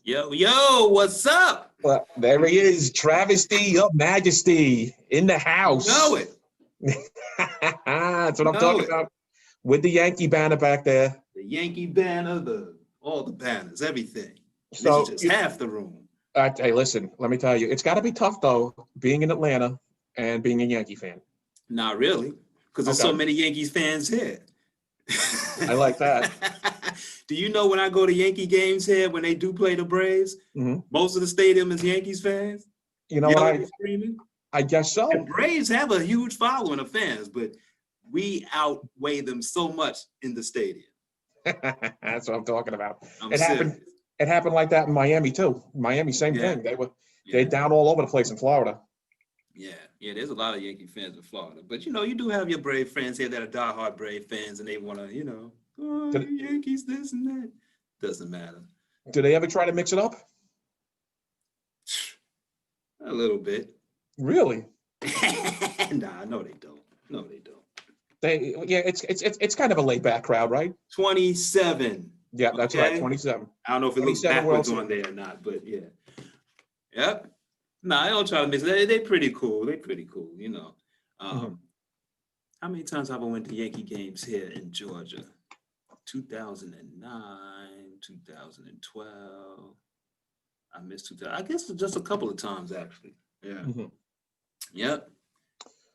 Yo, yo, what's up? Well, there he is, Travesty Ya Majesty in the house. You know it. That's what I'm talking about. With the Yankee banner back there. The Yankee banner, all the banners, everything. So this is just half the room. Hey, listen, let me tell you, it's got to be tough though, being in Atlanta and being a Yankee fan. Not really, because there's so many Yankees fans here. I like that. Do you know when I go to Yankee games here, when they do play the Braves, most of the stadium is Yankees fans? You know what? Screaming? I guess so. The Braves have a huge following of fans, but we outweigh them so much in the stadium. That's what I'm talking about. It happened like that in Miami too. Miami, same thing. They're down all over the place in Florida. Yeah, there's a lot of Yankee fans in Florida. But, you do have your Brave fans here that are diehard Brave fans, and they want to, Yankees, this and that. Doesn't matter. Do they ever try to mix it up? A little bit. Really? Nah, no, they don't. No, they don't. It's kind of a laid-back crowd, right? 27. Yeah, that's right, 27. I don't know if it looks backwards on there or not, but yeah. Yep. No, I don't try to mix it. They're pretty cool. They're pretty cool, How many times have I went to Yankee games here in Georgia? 2009, 2012. I missed 2000. I guess just a couple of times, actually. Yeah. Yep.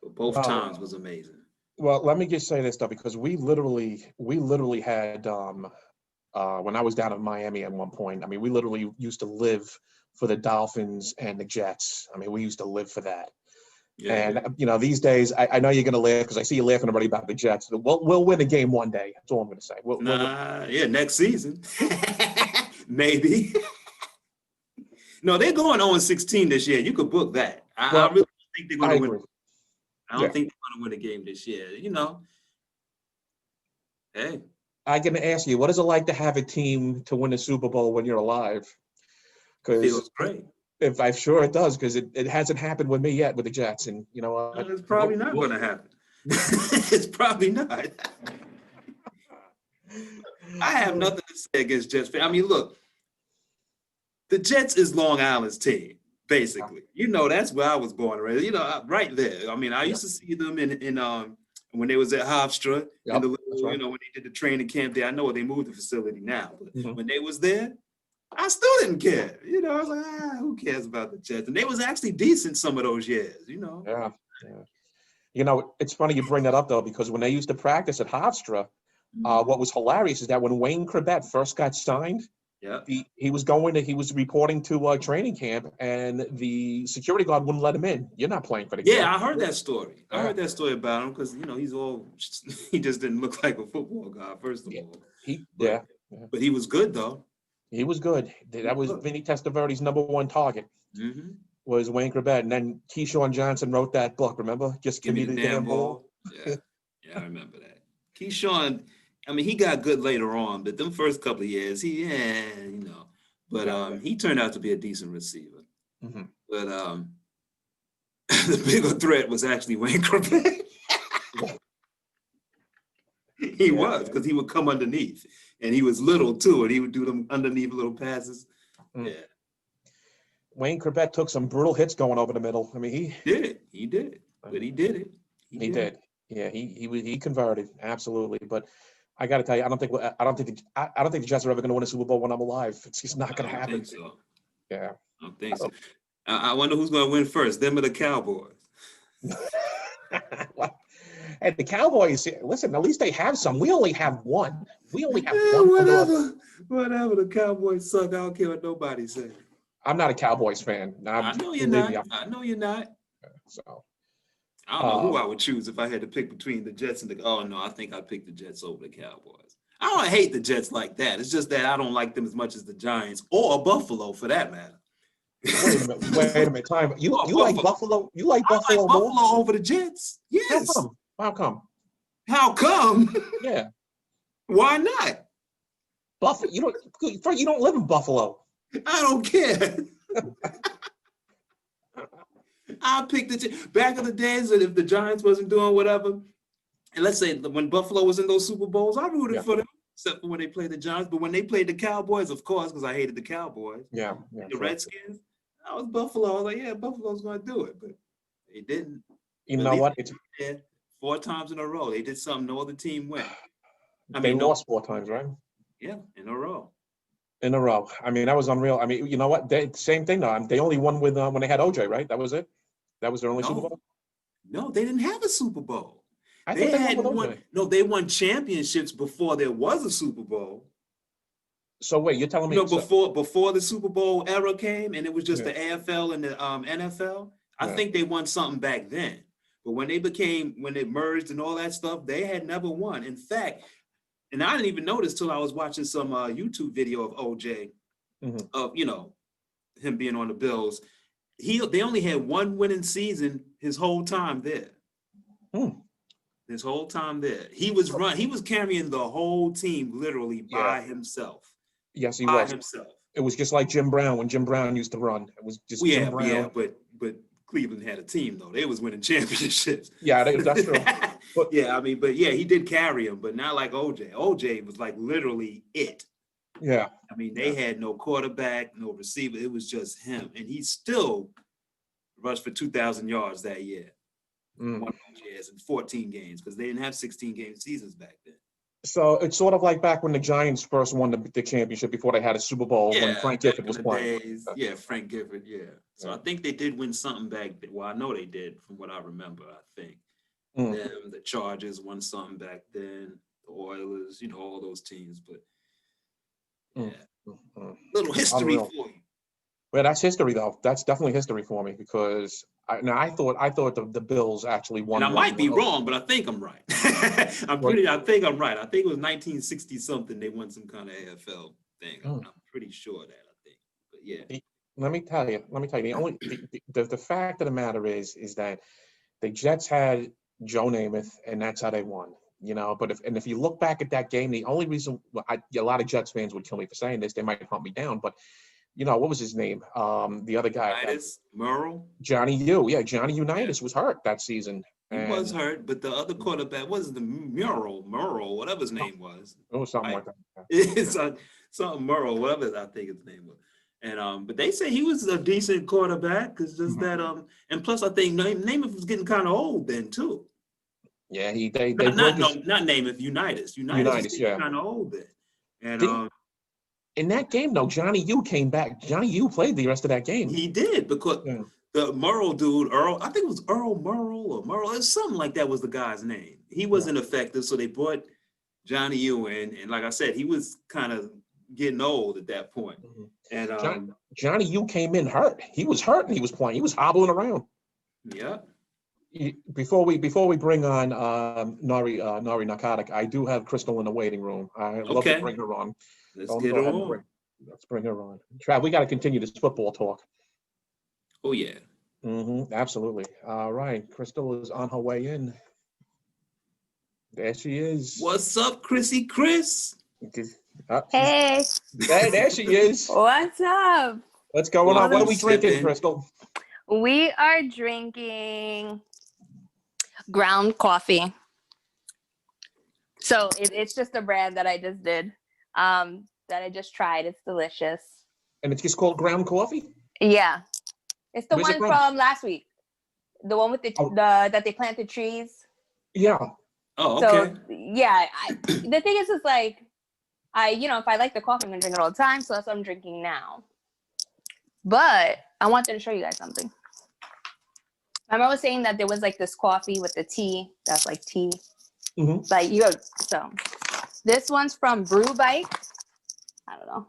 But both times was amazing. Well, let me just say this, though, because we literally had, when I was down in Miami at one point, I mean, we literally used to live for the Dolphins and the Jets. I mean, we used to live for that. Yeah, and, these days, I know you're going to laugh because I see you laughing already about the Jets. We'll win a game one day. That's all I'm going to say. Next season. Maybe. No, they're going 0-16 this year. You could book that. I really think they're going to win. I don't think they're going to win a game this year. Hey. I'm going to ask you, what is it like to have a team to win a Super Bowl when you're alive? Feels great. I'm sure it does, because it hasn't happened with me yet with the Jets, and it's probably not going to happen. It's probably not. I have nothing to say against Jets fans. I mean, look, the Jets is Long Island's team, basically. That's where I was born, right? Right there. I mean, I used to see them in when they was at Hofstra, when they did the training camp there. I know they moved the facility now, but when they was there, I still didn't care. I was like, who cares about the Jets? And they was actually decent some of those years, Yeah. It's funny you bring that up, though, because when they used to practice at Hofstra, what was hilarious is that when Wayne Corbett first got signed, he was reporting to training camp, and the security guard wouldn't let him in. You're not playing for the game. Yeah, I heard that story. I heard that story about him because, he just didn't look like a football guy, first of all. But he was good, though. He was good. That was Vinny Testaverde's #1 target, was Wayne Corbett. And then Keyshawn Johnson wrote that book, remember? Just give me the damn ball. Yeah, I remember that. Keyshawn, I mean, he got good later on, but them first couple of years, he turned out to be a decent receiver. But the bigger threat was actually Wayne Corbett. He was, because he would come underneath, and he was little too, and he would do them underneath little passes. Yeah. Wayne Corbett took some brutal hits going over the middle. I mean, he did, but he did it. He did. Yeah, he converted, absolutely. But I got to tell you, I don't think the Jets are ever going to win a Super Bowl when I'm alive. It's just not going to happen. I don't think so. Yeah. I don't think so. I wonder who's going to win first, them or the Cowboys. And the Cowboys, listen, at least they have some. We only have one. One. Whatever. The Cowboys suck. I don't care what nobody says. I'm not a Cowboys fan. I know you're not. I know you're not. So I don't know who I would choose if I had to pick between the Jets and I think I'd pick the Jets over the Cowboys. I don't hate the Jets like that. It's just that I don't like them as much as the Giants or Buffalo, for that matter. Wait a minute. Time. You like Buffalo? You like Buffalo more? Buffalo over the Jets? Yes. How come? How come? Yeah. Why not? Buffalo. You don't live in Buffalo. I don't care. I picked the Jets. Back in the days, if the Giants wasn't doing whatever, and let's say when Buffalo was in those Super Bowls, I rooted for them. except for when they played the Giants. But when they played the Cowboys, of course, because I hated the Cowboys. Yeah. The Redskins. I was Buffalo. I was like, yeah, Buffalo's going to do it, but they didn't. You know what? It's 4 times in a row. They did something no other team went. they lost 4 times, right? Yeah, in a row. In a row. I mean, that was unreal. I mean, you know what? Same thing though. They only won with when they had OJ, right? That was it. That was their only Super Bowl. No, they didn't have a Super Bowl. I thought they won with OJ. No, they won championships before there was a Super Bowl. So wait, you're telling me before the Super Bowl era came and it was just the AFL and the NFL? I think they won something back then. But when it merged and all that stuff, they had never won. In fact, and I didn't even notice till I was watching some YouTube video of OJ, of him being on the Bills. They only had 1 winning season his whole time there. His whole time there, he was carrying the whole team literally by himself. Yes, he by was. himself. It was just like Jim Brown when Jim Brown used to run. It was just Jim Brown. Yeah, but Cleveland had a team though. They was winning championships. Yeah, that's true. But he did carry him, but not like OJ. OJ was like literally it. Yeah. I mean, they had no quarterback, no receiver. It was just him, and he still rushed for 2,000 yards that year. 1 years and 14 games because they didn't have 16-game seasons back then. So it's sort of like back when the Giants first won the championship before they had a Super Bowl when Frank Gifford was playing. Yeah, Frank Gifford, So I think they did win something back then. Well, I know they did from what I remember, I think. Them, the Chargers won something back then, the Oilers, all those teams. But little history for you. Well, that's history though. That's definitely history for me because I thought the Bills actually won. And I might be wrong, but I think I'm right. I think I'm right. I think it was 1960 something. They won some kind of AFL thing. I'm pretty sure that. I think, but yeah. Let me tell you. The fact of the matter is that the Jets had Joe Namath, and that's how they won. But if you look back at that game, the only reason a lot of Jets fans would kill me for saying this, they might hunt me down, but. What was his name? The other guy. Merle? Johnny U. Yeah, Johnny Unitas was hurt that season. He was hurt, but the other quarterback wasn't the Merle, whatever his name was. It was something like that. It's something Merle, whatever I think his name was. And but they say he was a decent quarterback because just that and plus I think Namath was getting kind of old then too. Yeah, not Namath, Unitas. Unitas was kind of old then. And in that game, though, Johnny U came back. Johnny U played the rest of that game. He did because the Merle dude, Earl, I think it was Earl Merle or Merle, it's something like that was the guy's name. He wasn't effective, so they brought Johnny U in, and like I said, he was kind of getting old at that point. And Johnny U came in hurt. He was hurt and he was playing. He was hobbling around. Yeah. Before we bring on Nari Narcotic, I do have Krystal in the waiting room. I love to bring her on. Let's get her on. Let's bring her on. Trav, we got to continue this football talk. Oh, yeah. Absolutely. All right. Krystal is on her way in. There she is. What's up, Chrissy Chris? Hey. Hey, there she is. What's up? What's going on? What are we drinking, Krystal? We are drinking ground coffee. So it's just a brand that I just did. That I just tried. It's delicious. And it's just called ground coffee? Yeah. It's the Where's one from last week. The one with the that they planted trees. Yeah. Oh, okay. So yeah, the thing is like if I like the coffee, I'm gonna drink it all the time. So that's what I'm drinking now. But I wanted to show you guys something. I was saying that there was like this coffee with the tea. That's like tea. Like so this one's from Brew Bike. I don't know.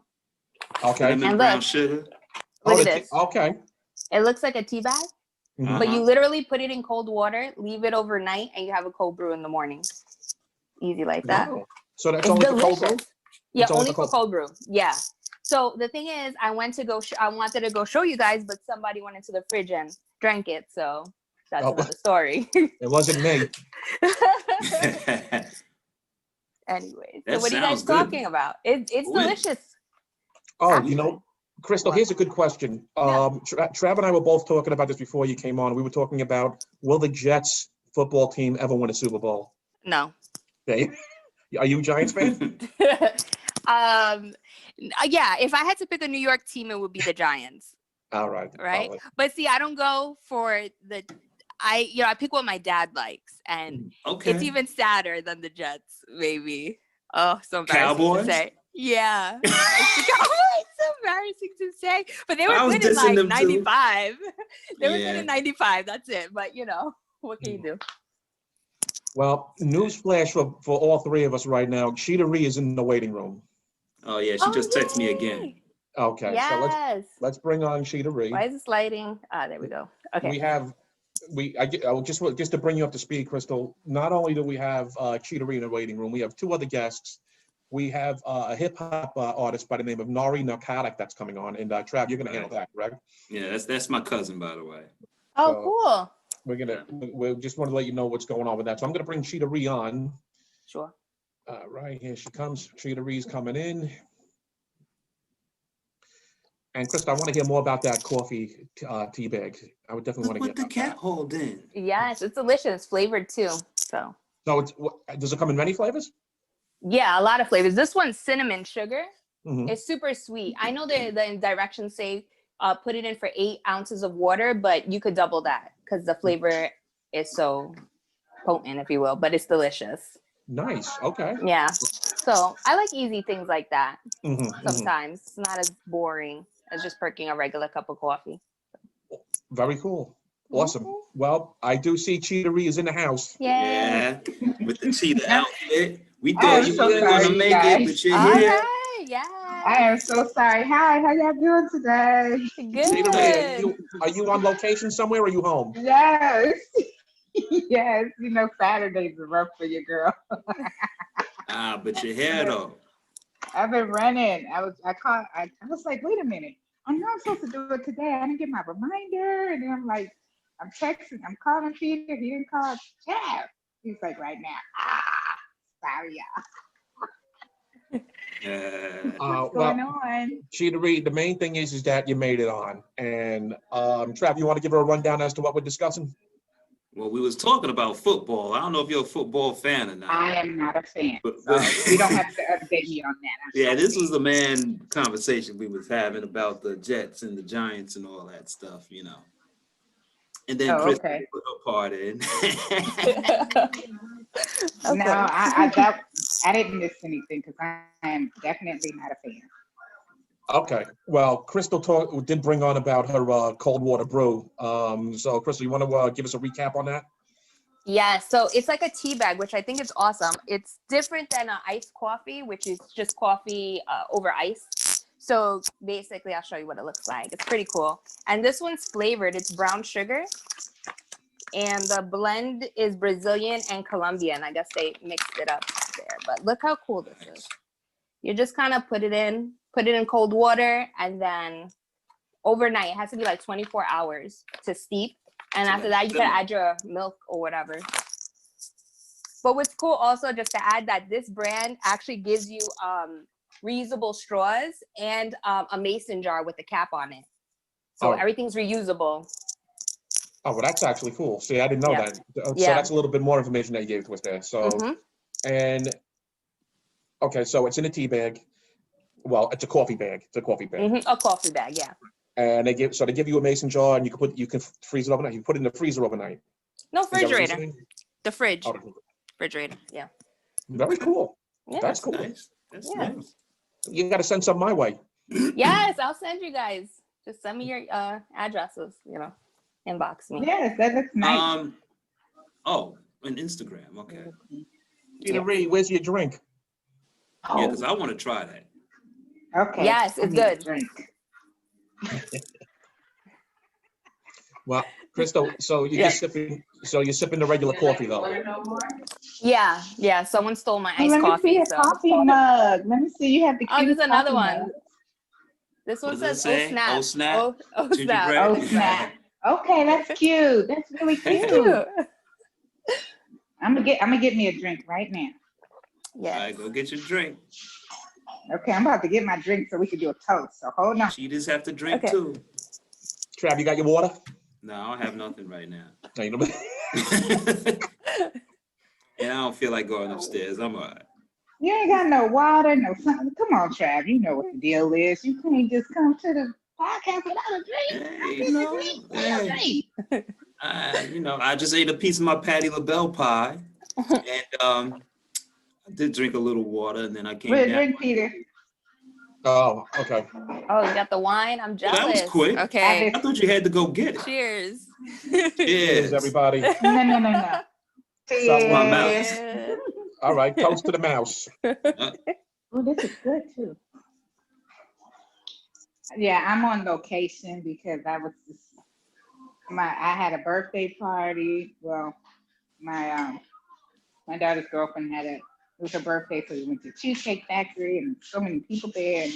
Okay. And brown sugar. Look at this. Okay. It looks like a tea bag, but you literally put it in cold water, leave it overnight, and you have a cold brew in the morning. Easy like that. Wow. So that's only for cold brew? Yeah, only for cold brew. Yeah. So the thing is, I wanted to go show you guys, but somebody went into the fridge and drank it. So that's another story. It wasn't me. Anyways, so what are you guys talking about? It's delicious. Oh, Krystal, here's a good question. Trav and I were both talking about this before you came on. We were talking about, will the Jets football team ever win a Super Bowl? No. Okay. Are you a Giants fan? Yeah, if I had to pick a New York team, it would be the Giants. All right. Right. All right. But see, I don't go for I pick what my dad likes, and Okay. it's even sadder than the Jets, maybe. Oh, so embarrassing Cowboys? to say. Yeah. It's the Cowboys. So embarrassing to say. But they were I was good in dissing like them too. 95. They were good Yeah. in 95. That's it. But what can you do? Well, newsflash for all three of us right now. Cheetah-Re is in the waiting room. Oh yeah, she just texted me again. Okay, Yes. so let's bring on Cheetah-Re. Why is this lighting? There we go. Okay. Just to bring you up to speed, Krystal. Not only do we have Cheetah-Re in the waiting room, we have two other guests. We have a hip hop artist by the name of Nari Narcotic that's coming on, and Trav, you're gonna handle that, correct? Yeah, that's my cousin, by the way. Oh, So, cool. We just want to let you know what's going on with that. So I'm gonna bring Cheetah-Re on. Sure. Right, here she comes. Cheetah-Re's coming in. And Krystal, I want to hear more about that coffee tea bag. I would definitely Look want to what get the cat hauled in. Yes, it's delicious, flavored too. So. So does it come in many flavors? Yeah, a lot of flavors. This one's cinnamon sugar. Mm-hmm. It's super sweet. I know the directions say put it in for 8 ounces of water, but you could double that because the flavor is so potent, if you will. But it's delicious. Nice. Okay. Yeah. So I like easy things like that. Mm-hmm, Sometimes it's not as boring as just perking a regular cup of coffee. Very cool. Awesome. Well, I do see Cheetah-Re is in the house. Yeah, with the cheetah outfit. We I am thought you so weren't gonna sorry, make guys. it, but you're All here. right. Yeah. I am so sorry. Hi, how y'all doing today? Cheetah-Re, Good. are you on location somewhere or are you home? Yes. Yes, Saturdays are rough for you, girl. But you're here though. I've been running. I was like, wait a minute. I know I'm supposed to do it today. I didn't get my reminder. And then I'm like, I'm texting, I'm calling Peter. He didn't call Jeff. He's like, right now. Sorry, y'all. What's going on? Cheetah-Re, the main thing is that you made it on. And Trav, you want to give her a rundown as to what we're discussing? Well, we was talking about football. I don't know if you're a football fan or not. I am not a fan. But You don't have to update me on that. Yeah, this was the man conversation we was having about the Jets and the Giants and all that stuff, And then Krystal put her part in. No, I didn't miss anything because I am definitely not a fan. Okay. Well, Krystal did bring on about her cold water brew. So, Krystal, you want to give us a recap on that? Yeah, so it's like a tea bag, which I think is awesome. It's different than an iced coffee, which is just coffee over ice. So basically, I'll show you what it looks like. It's pretty cool. And this one's flavored. It's brown sugar. And the blend is Brazilian and Colombian. I guess they mixed it up there. But look how cool this is. You just kind of put it in cold water, and then overnight. It has to be like 24 hours to steep. And after that, you can add your milk or whatever. But what's cool also, just to add, that this brand actually gives you reusable straws and a mason jar with a cap on it. So everything's reusable. Oh, well, that's actually cool. See, I didn't know that. So that's a little bit more information that you gave to us there. So, okay, so it's in a tea bag. Well, it's a coffee bag. It's a coffee bag. A coffee bag, yeah. And they give you a mason jar, and you can freeze it overnight. You can put it in the freezer overnight. No, refrigerator. The fridge. Oh, refrigerator, yeah. Very cool. Yeah. That's cool. Nice. That's nice. You got to send some my way. Yes, I'll send you guys. Just send me your addresses, inbox me. Yes, that looks nice. On Instagram, okay. Cheetah-Re, where's your drink? Yeah, because I want to try that. Okay. Yes, it's good. Well, Krystal, so you're sipping the regular coffee though. Yeah. Someone stole my iced Let me coffee. see a coffee mug. Let me see. You have the Oh, there's another one. mug. This one What does says it say? "Oh snap." Oh, snap. Oh snap. Gingerbread. Oh snap. Okay, that's cute. That's really cute. I'm gonna get me a drink right now. Yeah. All right, go get your drink. Okay, I'm about to get my drink so we can do a toast. So hold on. Cheetahs have to drink too. Trav, you got your water? No, I don't have nothing right now. No, you know. And I don't feel like going upstairs. I'm all right. You ain't got no water, no something. Come on, Trav. You know what the deal is. You can't just come to the podcast without a drink. Hey, I just ate a piece of my Patti LaBelle pie, and I did drink a little water, and then I came down. Drink, Peter. Oh, okay. Oh, you got the wine? I'm jealous. That was quick. Okay. I thought you had to go get it. Cheers. Cheers, everybody. No. Something my mouth. Yeah. All right, toast to the mouse. Oh, this is good too. Yeah, I'm on location because I had a birthday party. Well, my daughter's girlfriend it was her birthday, so we went to Cheesecake Factory and so many people there, and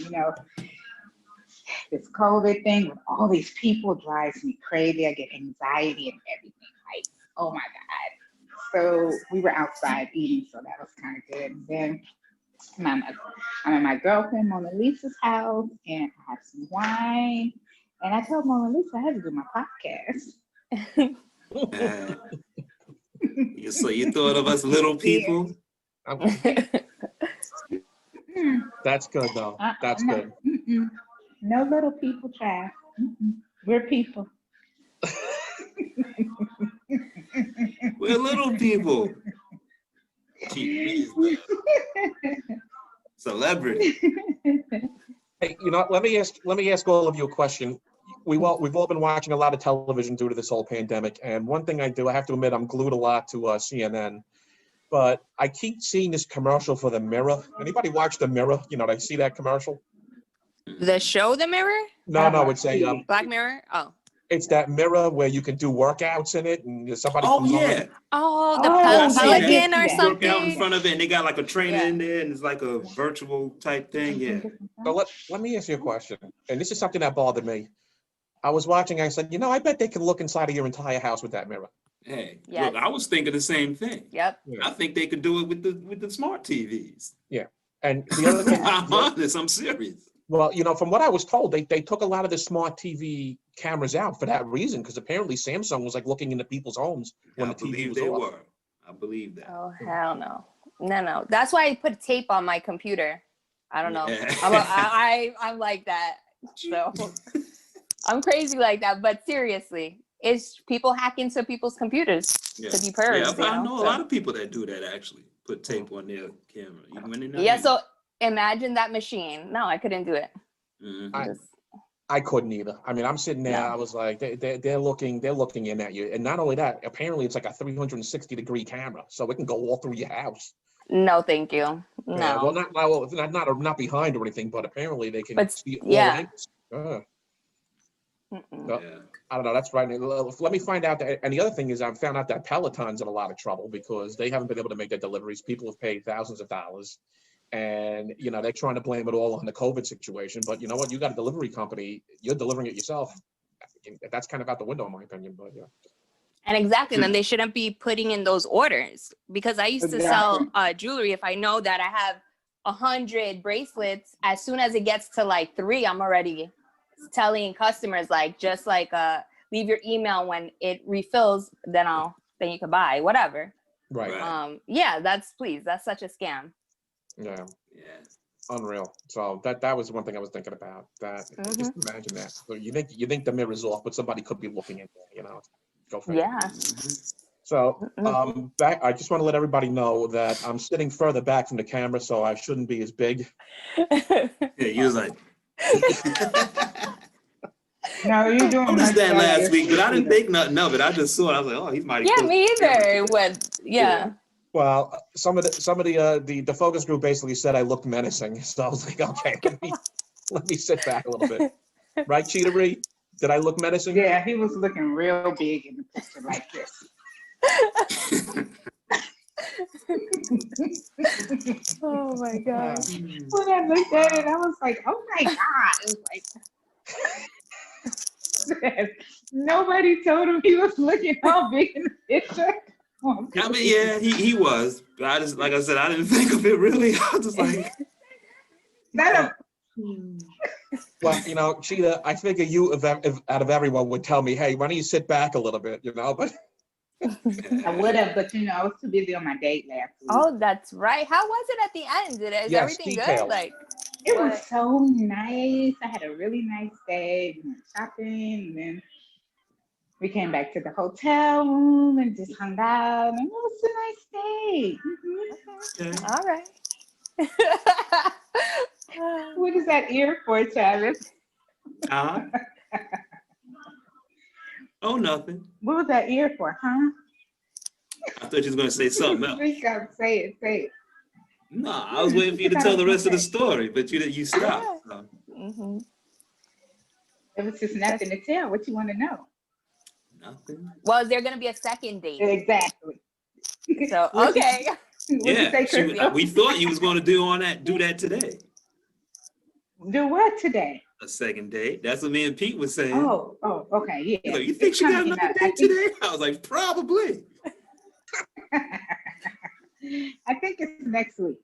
this COVID thing with all these people drives me crazy. I get anxiety and everything. Like, oh my God. So we were outside eating, so that was kind of good. And then I'm at my girlfriend Mona Lisa's house, and I have some wine. And I told Mona Lisa I had to do my podcast. So you thought of us little people? That's good, though. That's good. No little people, Trav. We're people. We're little people. Celebrity. Hey, let me ask all of you a question. We've all been watching a lot of television due to this whole pandemic, and one thing I have to admit, I'm glued a lot to CNN. But I keep seeing this commercial for The Mirror. Anybody watch The Mirror? They see that commercial. The show The Mirror? No, it's a Black Mirror? Oh. It's that mirror where you can do workouts in it, and somebody. Oh yeah. Oh, the Pelican or something. Work out in front of it, and they got like a trainer in there, and it's like a virtual type thing. Yeah. So let me ask you a question, and this is something that bothered me. I was watching. I said, I bet they can look inside of your entire house with that mirror. Hey, yes. Look, I was thinking the same thing. Yep. I think they could do it with the smart TVs. Yeah, and the other thing. I'm honest. I'm serious. Well, from what I was told, they took a lot of the smart TV cameras out for that reason, because apparently Samsung was like looking into people's homes when the TV was off. I believe that. Oh, hell no. No. That's why I put tape on my computer. I don't know. Yeah. I'm like that. So I'm crazy like that. But seriously, it's people hack into people's computers to be purged. Yeah, I know a lot of people that do that actually. Put tape on their camera. Even when they're not yeah, so imagine that machine. No, I couldn't do it. Mm-hmm. I couldn't either. I mean, I'm sitting there. I was like, they're looking in at you, and not only that, apparently it's like a 360-degree camera, so it can go all through your house. No, thank you. No. Not behind or anything, but apparently they can see all angles. I don't know. That's right. Let me find out. And the other thing is, I've found out that Peloton's in a lot of trouble because they haven't been able to make their deliveries. People have paid thousands of dollars. And, they're trying to blame it all on the COVID situation. But you know what? You got a delivery company. You're delivering it yourself. That's kind of out the window, in my opinion. But yeah. And exactly. Then they shouldn't be putting in those orders, because I used to sell jewelry. If I know that I have 100 bracelets, as soon as it gets to like 3, I'm already telling customers leave your email when it refills. Then you can buy whatever. Right. That's such a scam. Yeah. Unreal. So that was one thing I was thinking about. That just imagine that. So you think the mirror's off, but somebody could be looking in there. Go for it. Yeah. So I just want to let everybody know that I'm sitting further back from the camera, so I shouldn't be as big. Yeah, you was like. No, you doing. I noticed that last week, but I didn't think nothing of it. I just saw it. I was like, oh, he might. Yeah, me either. Yeah. Well, some of the focus group basically said I looked menacing, so I was like, okay, let me sit back a little bit. Right, Cheetah-Re? Did I look menacing? Yeah, he was looking real big in the picture like this. Oh my God. When I looked at it, I was like, oh my God. It was like, nobody told him he was looking all big in the picture. I mean, yeah, he was. But I just, like I said, I didn't think of it really. I was just like, well, Cheetah, I figure you, out of everyone, would tell me, hey, why don't you sit back a little bit, but I would have, but I was too busy on my date last week. Oh, that's right. How was it at the end? Is Yes, everything details. good? Like, It was what? so nice. I had a really nice day. We went shopping, and then we came back to the hotel room and just hung out. And it was a nice day. Okay. All right. What is that ear for, Travis? Uh-huh. Oh, nothing. What was that ear for, huh? I thought you was gonna say something else. Speak up. Say it. Say it. No, I was waiting for you to tell the rest of the story, but you stopped. So. Mhm. It was just nothing to tell. What you want to know? Nothing. Well, is there going to be a second date? Exactly. So, okay. What you say, Krystal? We thought you was gonna do that today. Do what today? A second date. That's what me and Pete was saying. Oh, okay, yeah. He's like, you think It's she got coming another up. date today? I was like, probably. I think it's next week.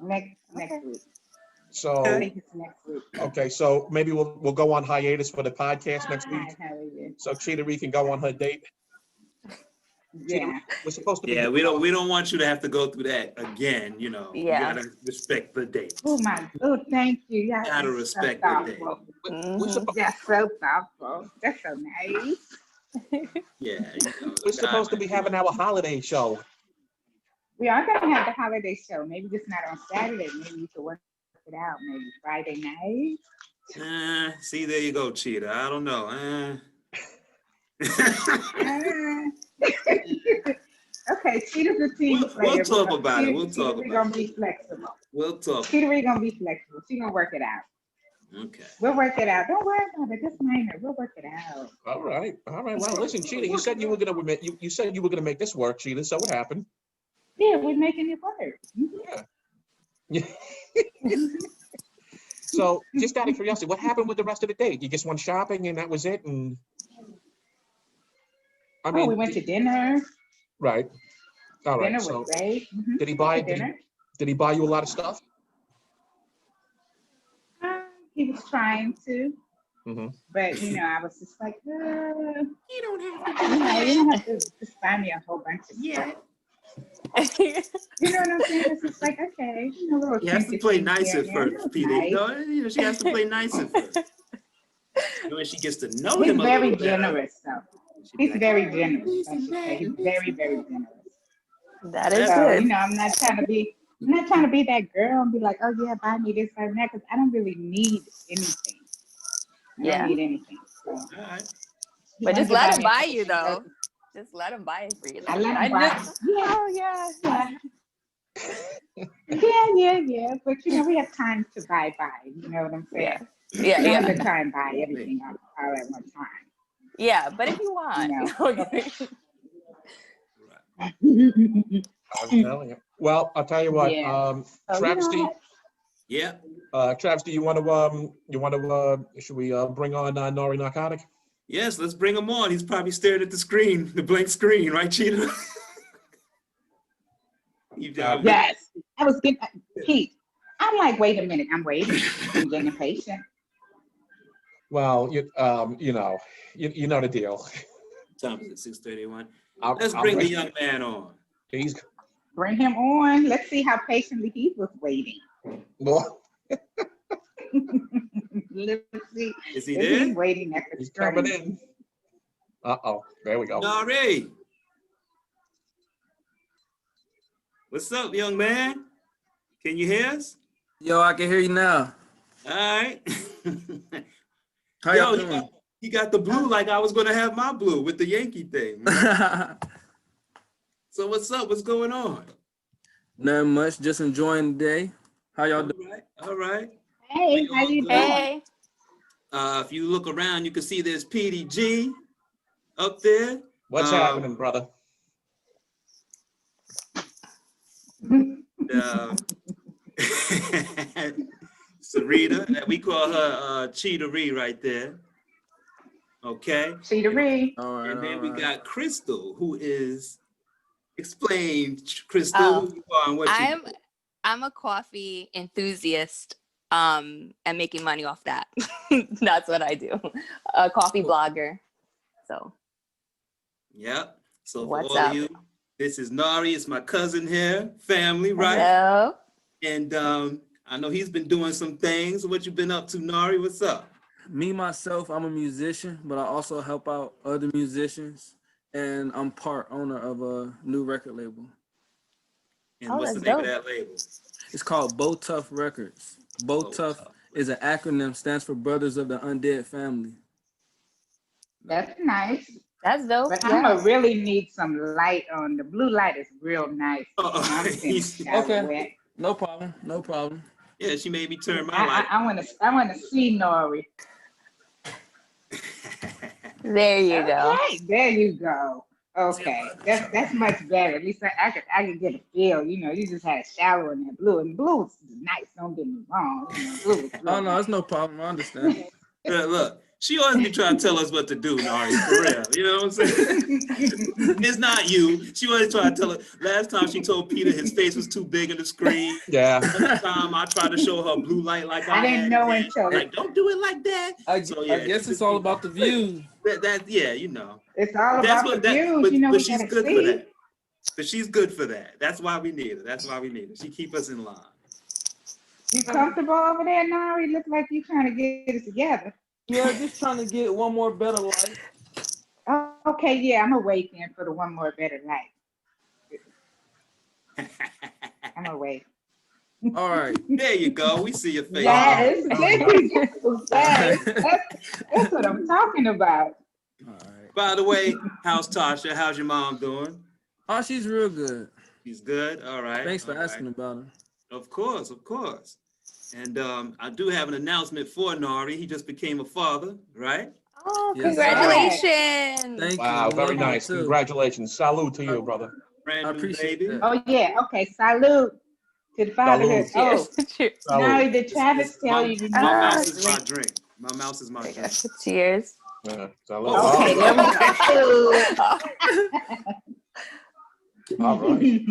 Next week. So, I think it's next week. okay, so maybe we'll go on hiatus for the podcast next week. Hallelujah. So Cheetah-Re can go on her date. Yeah. We're supposed to be. Yeah, we don't want you to have to go through that again. You Yeah. gotta respect the date. Oh, thank you. Yeah. Gotta respect the date. We're, supposed, That's so thoughtful. That's so nice. Yeah, we're supposed to be having our holiday show. We are gonna have the holiday show. Maybe just not on Saturday. Maybe you could work it out. Maybe Friday night. See, there you go, Cheetah. I don't know. Okay, Cheetah's a team player. We'll talk about it. We'll talk We're about gonna it. be flexible. We'll talk. Cheetah-Re gonna be flexible. She's gonna work it out. Okay. We'll work it out. Don't worry about it. That's minor. We'll work it out. All right. Well, listen, Cheetah, you said you were gonna you said you were gonna make this work, Cheetah. So what happened? Yeah, we're making it work. Yeah. So, just out of curiosity, what happened with the rest of the date? You just went shopping and that was it? And I mean, we went to dinner. right. All right. Dinner So, was great. did he buy? Dinner. Did he buy you a lot of stuff? He was trying to, Mm-hmm. but I was just like, You don't have to. you don't have to just buy me a whole bunch of stuff. You know what I'm saying? It's just like, okay, You have to play nice at here. first, Peter. Nice. She has to play nice at first. When she gets to know He's him a very little better, generous, though. she'll be He's like, very generous. I should say. He's very, very generous. That is So, good. I'm not trying to be that girl and be like, oh yeah, buy me this, buy me that, because I don't really need anything. I Yeah. don't need anything. So. all right. He But just wanted to let him me a buy couple you, things. though. Just let him buy it for you. I let him buy. Oh, yeah. Yeah. But we have time to buy. You know what I'm saying? Yeah. We don't have Yeah. the time to buy everything all at one time. Yeah, but if you want. Okay. I'm telling you. Well, I'll tell you what. Yeah. So, Travesty. Yeah. Travesty, you want to? Should we bring on Nari Narcotic? Yes, let's bring him on. He's probably staring at the screen, the blank screen, right, Cheetah? Yes. I was getting Pete. I'm like, wait a minute. I'm waiting. I'm getting impatient. Well, you know the deal. Time is at 6:31. I'll Let's bring the bring- young man on. He's Bring him on. Let's see how patiently he was waiting. well, Let's see. Is he if there? he's waiting at the he's screen. coming in. There we go. Nari. What's up, young man? Can you hear us? Yo, I can hear you now. All right. How y'all doing? He got the blue like I was going to have my blue with the Yankee thing. So what's up? What's going on? Nothing much, just enjoying the day. How y'all doing? All right. Hey, how you doing? Hey. If you look around, you can see there's Petee G up there. What's happening, brother? Sarita, we call her Cheetah-Re right there. Okay. Cheetah-Re. All right, And then all we right. got Krystal, who is Krystal, Oh, who you are and what you do. I'm a coffee enthusiast, and making money off that. That's what I do. A coffee blogger. So Yep. So for What's all up? of you, this is Nari. It's my cousin here, family, right? Hello. And I know he's been doing some things. What you been up to, Nari? What's up? Me, myself, I'm a musician, but I also help out other musicians, and I'm part owner of a new record label. And Oh, what's the that's name of dope. that label? It's called Bo Tough Records. Bo Bo Tough Tough is an acronym, stands for Brothers of the Undead Family. That's nice. That's dope. But Yeah. I'm gonna really need some light on the blue light is real nice. I'm finished. Okay. Wet. No problem. No problem. Yeah, she made me turn my light. I wanna see Nori. There you go. Okay, there you go. Okay, that's much better. At least I could get a feel. You know, you just had a shallow in that blue, and blue is nice. Don't get me wrong. You know, blue is real Oh no, nice. it's no problem. I understand. Yeah, look, she always be trying to tell us what to do, Nari, for real. You know what I'm saying? It's not you. She always try to tell us. Last time she told Peter his face was too big on the screen. Yeah. Another time I tried to show her blue light like I didn't had know it. until Like, don't do it like that. I Yeah, guess she it's just all be- about the views. yeah, you know. it's all That's about what the that. views. But, You know, but we she's gotta good for see. that. But she's good for that. That's why we need her. That's why we need her. She keep us in line. You comfortable over there, Nari? Look like you trying to get it together. Yeah, just trying to get one more better life. Oh, okay, yeah, I'm gonna wait then for the one more better life. I'm gonna wait. All right. There you go. We see your face. Yes, yes, that's what I'm talking about. All right. By the way, how's Tasha? How's your mom doing? Oh, she's real good. She's good. All right. Thanks for all right. asking about her. Of course, of course. And I do have an announcement for Nari. He just became a father, right? Oh, Yes, congratulations. Thank Wow, you. very Love you nice. too. Congratulations. Salute to you, brother. Brand I new appreciate baby. that. Oh yeah, okay. Salute to the fatherhood. Salute. Oh, Cheers. Nari, did It's- Travis tell my, you you my need mouse to is my drink? drink. My mouse is my There you drink. go. Cheers. Yeah, salute. Oh, Okay, there we go. All right.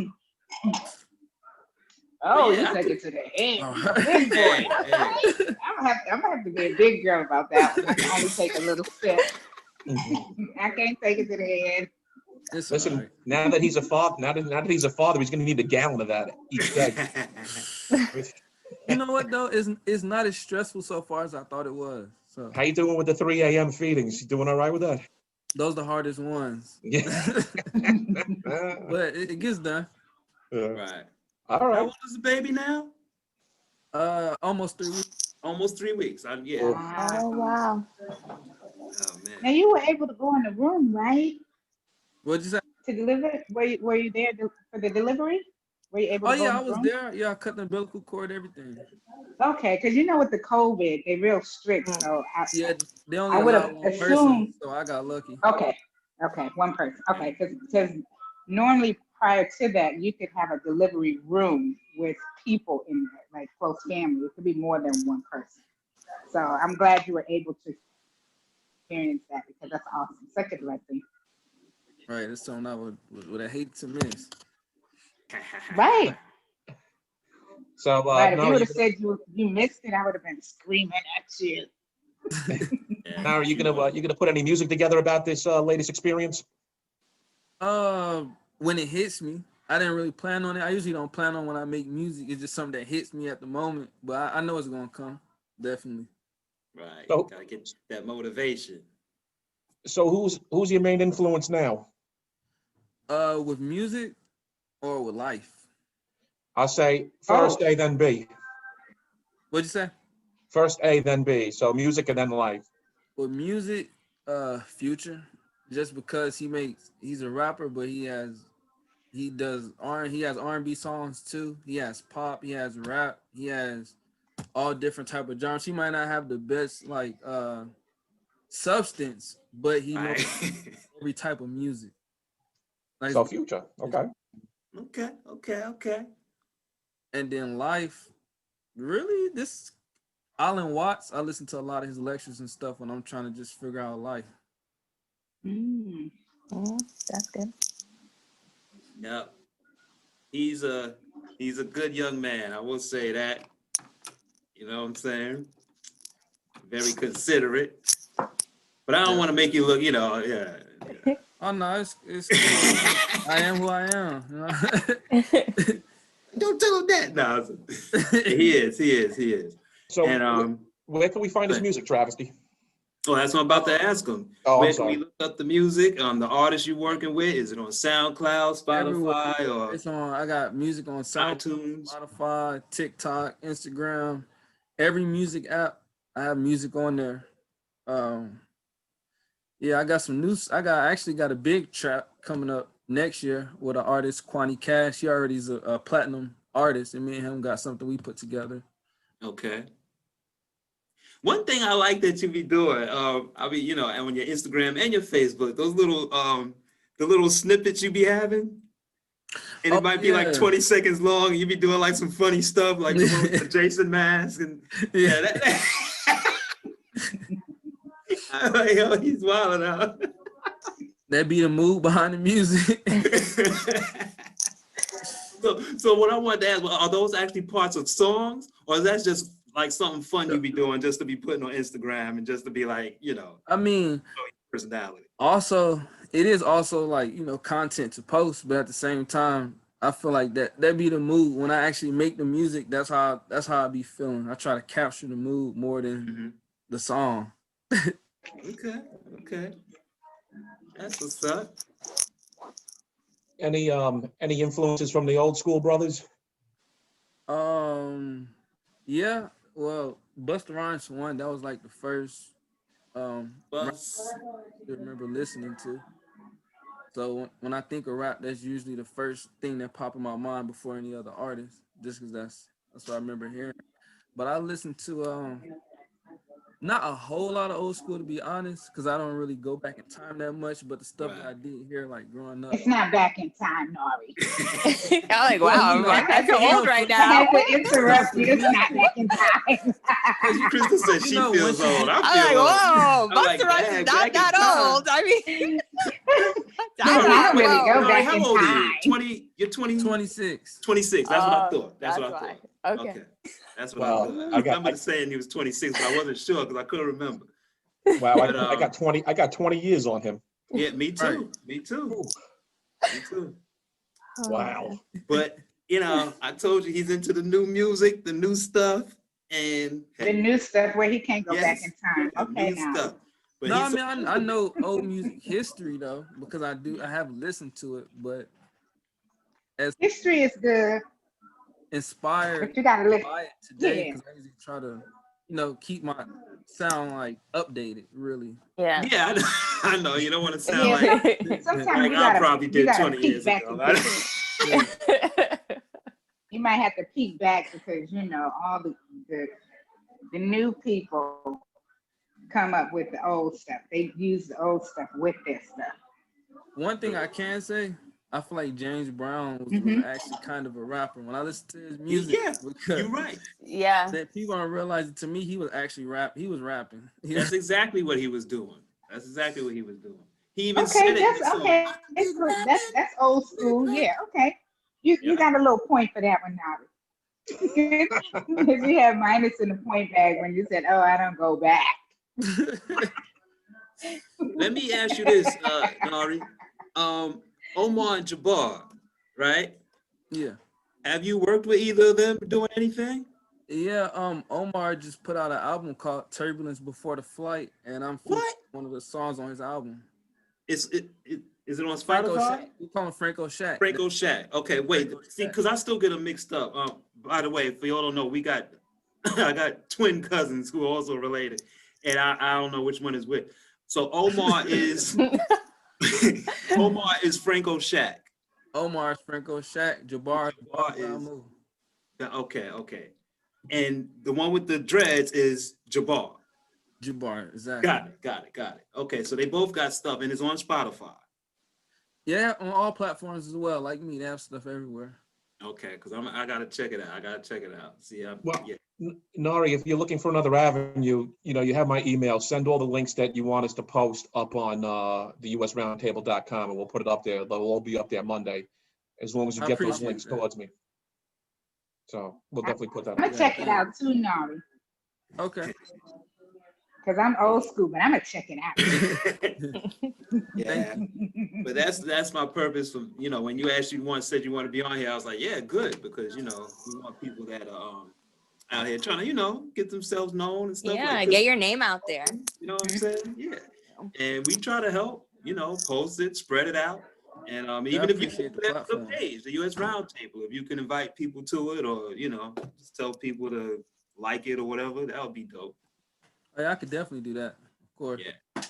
Oh, Yeah, you I took could- it to the head. All You a right. big boy. Hey, Okay. I'm gonna have to be a big girl about that one. I can only take a little sip. I can't take it to the head. It's all Listen, right. now that he's a father, now that he's a father, he's gonna need a gallon of that each day. You know what though? It's not as stressful so far as I thought it was. So How you doing with the 3 a.m. feedings? You doing all right with that? those are the hardest ones. Yeah. But it gets done. Right. All How right. old is the baby now? Almost 3 weeks. Almost 3 weeks. Yeah. Oh, wow. Oh Now man. you were able to go in the room, right? What'd you say? To deliver? Were you there for the delivery? Were you able Oh to go yeah, in I the was room? there. Yeah, I cut the umbilical cord, everything. Okay, because you know with the COVID, they're real strict. So Yeah, they only I would allow have one person, assumed. so I got lucky. Okay, one person. Okay, because normally prior to that, you could have a delivery room with people in there, like close family. It could be more than one person. So I'm glad you were able to experience that because that's awesome. Such a blessing. Right, that's something I would have hated to miss. Right. So Right. If you now would have said you missed it, I would have been screaming at you. are you gonna put any music together about this latest experience? When it hits me, I didn't really plan on it. I usually don't plan on when I make music. It's just something that hits me at the moment. But I know it's gonna come, definitely. Right. So- Gotta get that motivation. So who's your main influence now? With music or with life? I'll say first A, then B. What'd you say? First A, then B. So music and then life. With music, Future, just because he's a rapper, but he has R&B songs too. He has pop, he has rap, he has all different type of genres. He might not have the best substance, but he knows Right. every type of music. Like, So Future. Okay. Okay. and then life, really, this Alan Watts. I listen to a lot of his lectures and stuff when I'm trying to just figure out life. That's good. Yep. He's a good young man. I will say that. You know what I'm saying? Very considerate. But I don't want to make you look, yeah. Oh no, it's cool. I am who I am. You know? Don't tell him that. No, he is. So And where can we find his music, Travesty? well, that's what I'm about to ask him. Oh, Where I'm can we sorry. look up the music? The artist you're working with? Is it on SoundCloud, Everywhere. Spotify, or It's on. I got music on SoundCloud, iTunes? Spotify, TikTok, Instagram, every music app. I have music on there. Yeah, I got some news. I actually got a big trap coming up next year with an artist, Kwani Cash. He already is a platinum artist, and me and him got something we put together. Okay. One thing I like that you be doing, I mean, and on your Instagram and your Facebook, those little, the little snippets you be having, and it might be like 20 seconds long. And you be doing like some funny stuff, like the one with the Jason mask, and I'm like, yo, he's wilding out. That be the mood behind the music. So what I wanted to ask, are those actually parts of songs, or is that just like something fun you be doing just to be putting on Instagram and just to be like, I mean, personality? Also, it is also like, content to post, but at the same time, I feel like that be the mood. When I actually make the music, that's how I be feeling. I try to capture the mood more than the song. Okay. That's what's up. Any influences from the old school brothers? Yeah. Well, Busta Rhymes one, that was like the first rap I remember listening to. So when I think of rap, that's usually the first thing that pop in my mind before any other artist, just because that's what I remember hearing. But I listen to not a whole lot of old school, to be honest, because I don't really go back in time that much. But the stuff that I did hear, like growing up, It's not back in time, Nari. I'm like, wow, I feel old right I now. had to interrupt you. It's not back in time. Krystal said she feels old. I'm like, whoa, like, Busta Rhymes is not that old. I mean, I don't really go back how in old time. are you? 20? You're 20? 26. 26. That's what I thought. That's what I why. thought. Okay. That's what I thought. I remember saying he was 26, but I wasn't sure because I couldn't remember. Wow, But, I got 20 years on him. Yeah, me too. Right. Me too. Me too. Wow. But I told you he's into the new music, the new stuff, and The new stuff where he can't go back in time. the Okay, new now. stuff. But No, I mean I know old music history though, because I have listened to it, but as History is good, inspired but you gotta listen. by it today, Yeah. because I usually try to, keep my sound like updated, really. Yeah. Yeah, I know. You don't want to sound Yeah. like Sometimes I you gotta, probably you did gotta 20 peek years back ago. and you might have to peek back because all the new people come up with the old stuff. They use the old stuff with their stuff. One thing I can say, I feel like James Brown was actually kind of a rapper. When I listen to his music, you're right. Yeah. That people don't realize it. To me, he was actually He was rapping. That's exactly what he was doing. He even said it. That's okay. That's old school. Yeah, okay. You got a little point for that one now. Because you have minus in the point bag when you said, "Oh, I don't go back." Let me ask you this, Nari. Omar and Jabbar, right? Yeah. Have you worked with either of them doing anything? Yeah, Omar just put out an album called Turbulence Before the Flight, and I'm one of the songs on his album. Is it on Franco Spotify? Shack. We call him Franco Shack. Franco Shack. Okay, wait. See, because I still get them mixed up. By the way, for y'all don't know, I got twin cousins who are also related, and I don't know which one is which. So Omar is Franco Shack. Omar is Franco Shack. Jabbar is okay. And the one with the dreads is Jabbar. Jabbar, exactly. Got it. Okay, so they both got stuff, and it's on Spotify. Yeah, on all platforms as well. Like me, they have stuff everywhere. Okay, because I gotta check it out. See, Nari, if you're looking for another avenue, you have my email. Send all the links that you want us to post up on the usroundtable.com, and we'll put it up there. They'll all be up there Monday, as long as you get those links towards me. So we'll definitely put that. I'm gonna check it out too, Nari. Okay. because I'm old school, but I'm gonna check it out. Yeah, but that's my purpose. From when you actually said you want to be on here, I was like, yeah, good, because we want people that are out here trying to get themselves known and stuff. Yeah, like get your name out there. You know what I'm saying? Yeah, and we try to help. Post it, spread it out, and even if you appreciate the put that on platform. the page, the U.S. Roundtable, if you can invite people to it, or just tell people to like it or whatever, that would be dope. Hey, I could definitely do that, of course. Yeah.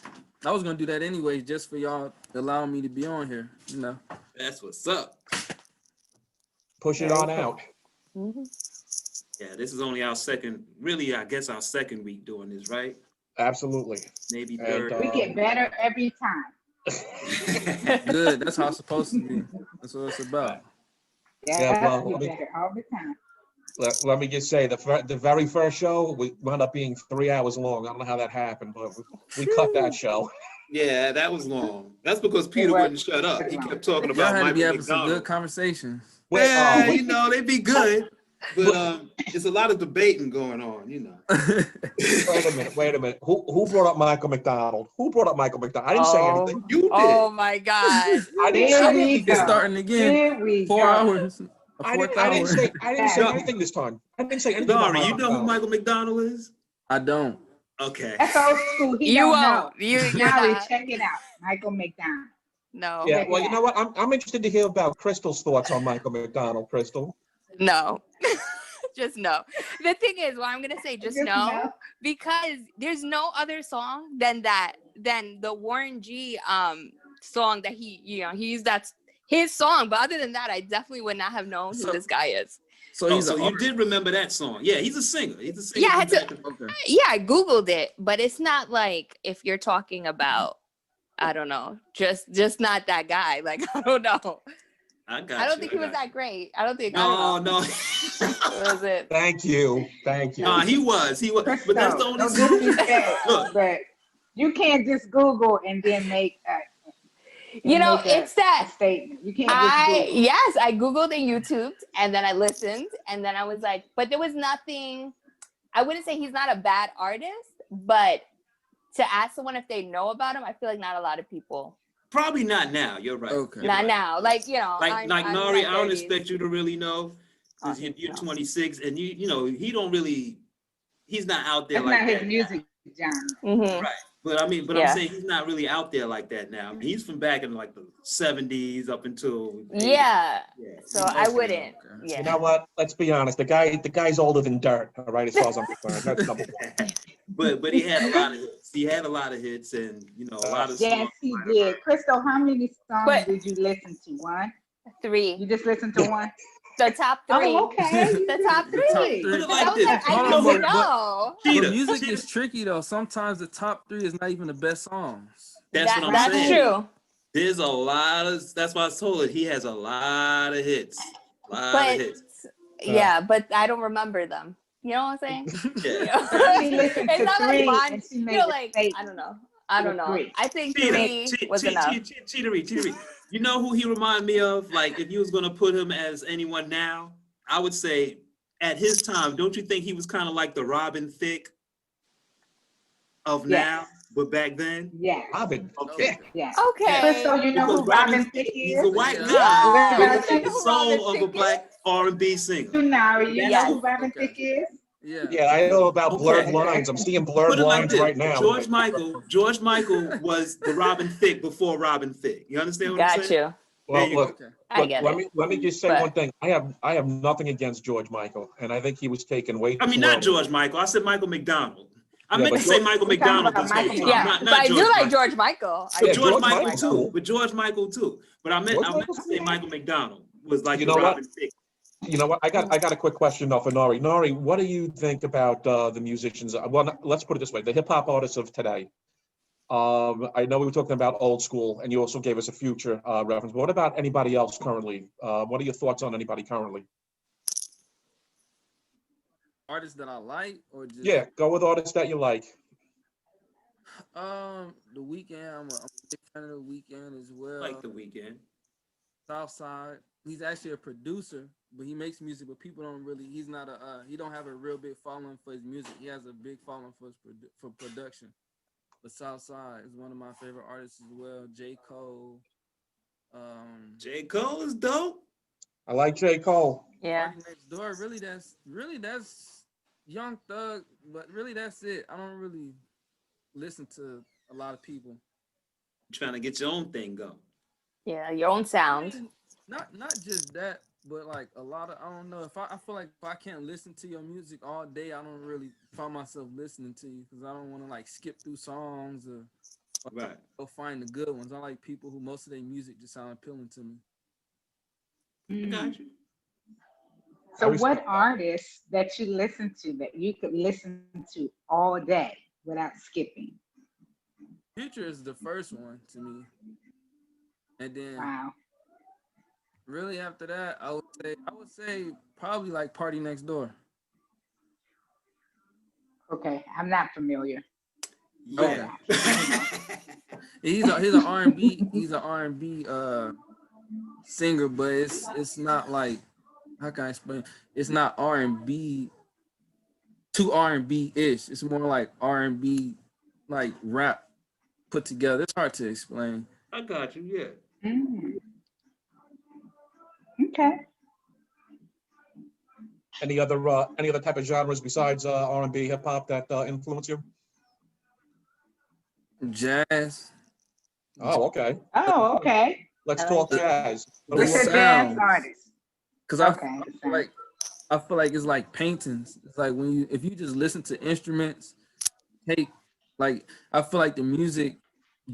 I was gonna do that anyway, just for y'all allowing me to be on here. That's what's up. Push it on out. Mm-hmm. Yeah, this is only our second week doing this, right? Absolutely. Maybe And, third. We get better every time. Good. That's how it's supposed to be. That's what it's about. Yeah, well, we get better all the time. Let me just say, the very first show, we wound up being 3 hours long. I don't know how that happened, but we cut that show. Yeah, that was long. That's because Peter was wouldn't shut up. He kept talking Y'all about had to be Michael having some good McDonald. conversations. Yeah, they be good, but it's a lot of debating going on. Wait a minute. Who brought up Michael McDonald? I didn't say anything. You did. Oh my God. I didn't say anything. It's starting again. Here we 4 go. hours. I didn't say anything this time. I didn't say anything. Nari, you know who Michael McDonald is? I don't. Okay. That's old school. He You don't won't. know. You're Nari, not. check it out. Michael McDonald. No. Yeah, well, you know what? I'm interested to hear about Krystal's thoughts on Michael McDonald. Krystal. No. Just no. The thing is, what I'm gonna say, just no, because there's no other song than the Warren G song that that's his song. But other than that, I definitely would not have known who this guy is. So you did remember that song? Yeah, he's a singer. Yeah, I had to. Okay. Yeah, I googled it, but it's not like if you're talking about, I don't know, just not that guy. Like I don't know. I don't think he was that great. I don't think. No. What was it? Thank you. No, he was. But that's the only song. Look, but you can't just Google and then make it's that statement. You can't just Google. Yes, I Googled and YouTubed, and then I listened, and then I was like, but there was nothing. I wouldn't say he's not a bad artist, but to ask someone if they know about him, I feel like not a lot of people. Probably not now. You're right. Okay. Not now. Like, like Nari, I don't expect you to really know. Oh, You're 26, and he don't really. He's not out there That's like not that. his music genre. Mm-hmm. Right. But I'm saying he's not really out there like that now. I mean, he's from back in like the 70s up until yeah. So okay. I wouldn't. Okay. Yeah. You know what? Let's be honest. The guy's older than dirt. All right, as far as I'm concerned. That's number one. But he had a lot of hits. He had a lot of hits, and a lot of Yes, songs. he did. Krystal, how many songs did you listen to? One? 3. You just listened to one? The top 3. Oh, okay. The top 3. Put it I like was like, this. I No, didn't but- know. But music is tricky though. Sometimes the top 3 is not even the best songs. That's what I'm That's saying. true. There's a lot of. That's why I told her he has a lot of hits. But yeah, but I don't remember them. You know what I'm saying? Yeah. She listened It's to not like 3 mine. and she made a Like statement. I don't know. Three. I think 3 was enough. Cheetah-Re. You know who he reminded me of? Like, if you was gonna put him as anyone now, I would say at his time, don't you think he was kind of like the Robin Thicke of now, but back then? Yeah. Robin. Okay. Yeah. Okay. Krystal, you know Because who Robin Thicke he's is? a white Yeah. guy Yeah. with the soul of a black R&B singer. Nari, you Yes. know who Robin Okay. Thicke is? Yeah. Yeah, I know about blurred Okay. lines. I'm seeing blurred Put it like lines this. right now. George Michael was the Robin Thicke before Robin Thicke. You understand what I'm Got saying? you. Well, There you look, Okay. I get it. let me just say But- one thing. I have nothing against George Michael, and I think he was taken way. I mean, too not early. George Michael. I said Michael McDonald. I Yeah, meant but to say George- Michael We're talking McDonald about this whole Michael time. Yeah, Not but I do George like Michael. George Michael. But Yeah, George George Michael Michael too. too. But George Michael too. But I meant to say Michael McDonald was like You the know what? Robin Thicke. You know what? I got a quick question though for Nari. Nari, what do you think about the musicians? Well, let's put it this way: the hip hop artists of today. I know we were talking about old school, and you also gave us a future reference. But what about anybody else currently? What are your thoughts on anybody currently? Artists that I like, or just Yeah, go with artists that you like. The Weeknd. I'm a big fan of the Weeknd as well. Like the Weeknd. Southside. He's actually a producer, but he makes music. But people don't really. He's not a. He don't have a real big following for his music. He has a big following for for production. But Southside is one of my favorite artists as well. J. Cole. J. Cole is dope. I like J. Cole. Yeah. Party Next Door. Really that's Young Thug. But really that's it. I don't really listen to a lot of people. Trying to get your own thing going. Yeah, your own sound. I mean, not just that, but like a lot of I don't know. I feel like if I can't listen to your music all day, I don't really find myself listening to you because I don't want to like skip through songs or Right. go find the good ones. I like people who most of their music just sound appealing to me. I got you. So what artists that you listen to that you could listen to all day without skipping? Future is the first one to me, and then Wow. really after that, I would say probably like Party Next Door. Okay, I'm not familiar. Yeah. He's an R&B singer, but it's not like, how can I explain? It's not R&B too R&B ish. It's more like R&B like rap put together. It's hard to explain. I got you. Yeah. Mm. Okay. Any other type of genres besides R&B, hip hop that influence you? Jazz. Oh, okay. Oh, okay. Let's I talk like jazz. What It's do a you- jazz sounds. artist. Because Okay. I feel like it's like paintings. It's like if you just listen to instruments, I feel like the music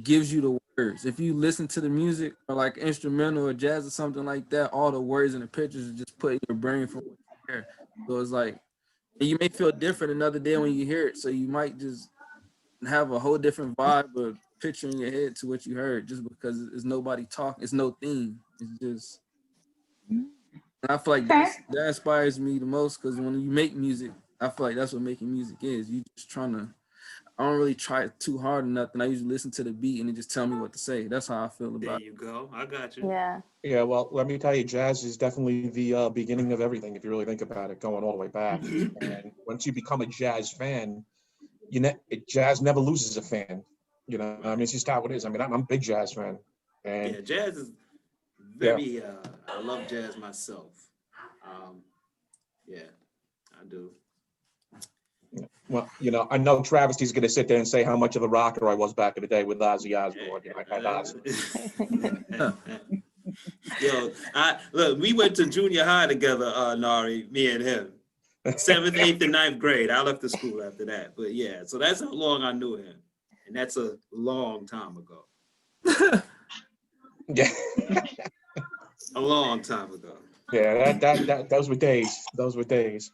gives you the words. If you listen to the music or like instrumental or jazz or something like that, all the words and the pictures are just put in your brain from what you hear. So it's like, and you may feel different another day when you hear it. So you might just have a whole different vibe or picture in your head to what you heard just because it's nobody talking. It's no theme. It's just, and I feel like that inspires me the most because when you make music, I feel like that's what making music is. You just I don't really try too hard or nothing. I usually listen to the beat and it just tell me what to say. That's how I feel There about it. you go. I got you. Yeah. Yeah, well, let me tell you, jazz is definitely the beginning of everything, if you really think about it, going all the way back. And once you become a jazz fan, jazz never loses a fan. You know, I mean, it's just how it is. I mean, I'm a big jazz fan. And Yeah, jazz is very. I love jazz myself. Yeah, I do. well, you know, I know Travesty's going to sit there and say how much of a rocker I was back in the day with Ozzy Osbourne. You know, I had Ozzy. Yo, look, we went to junior high together, Nari, me and him. 7th, 8th, and 9th grade. I left the school after that. But yeah, so that's how long I knew him. And that's a long time ago. Yeah. A long time ago. Yeah, those were days. Those were days.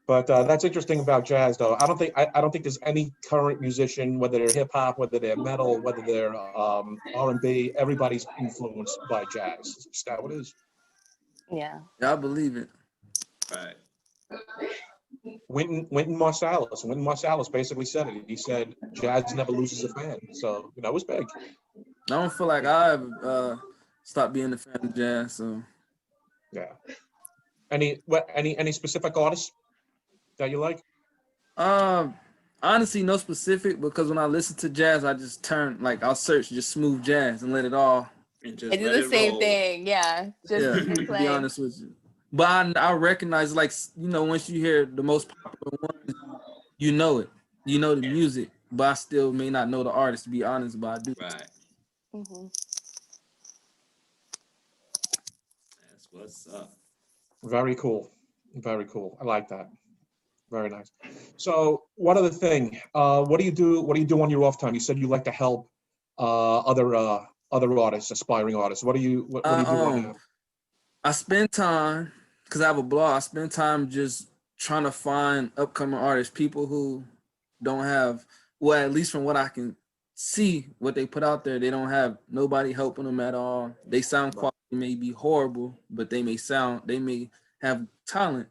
But that's interesting about jazz, though. I don't think there's any current musician, whether they're hip hop, whether they're metal, whether they're R&B. Everybody's influenced by jazz. It's just how it is. Yeah. Yeah, I believe it. Right. Wynton Marsalis basically said it. He said jazz never loses a fan. So you know, it was big. I don't feel like I ever stopped being a fan of jazz. So Yeah. Any specific artists that you like? honestly, no specific because when I listen to jazz, I just I'll search just smooth jazz and let it all. And just I do let the it same roll. thing. Yeah. Just Yeah, hit to play. be honest with you. But I recognize, like, you know, once you hear the most popular ones, you know it. You know the music, but I still may not know the artist, to be honest, but I do. Right. Mhm. That's what's up. Very cool. Very cool. I like that. Very nice. So one other thing, what do you do? What do you do on your off time? You said you like to help other artists, aspiring artists. What do you do on that? I spend time, because I have a blog, I spend time just trying to find upcoming artists, people who don't have, well, at least from what I can see, what they put out there, they don't have nobody helping them at all. They sound quality may be horrible, but they may have talent.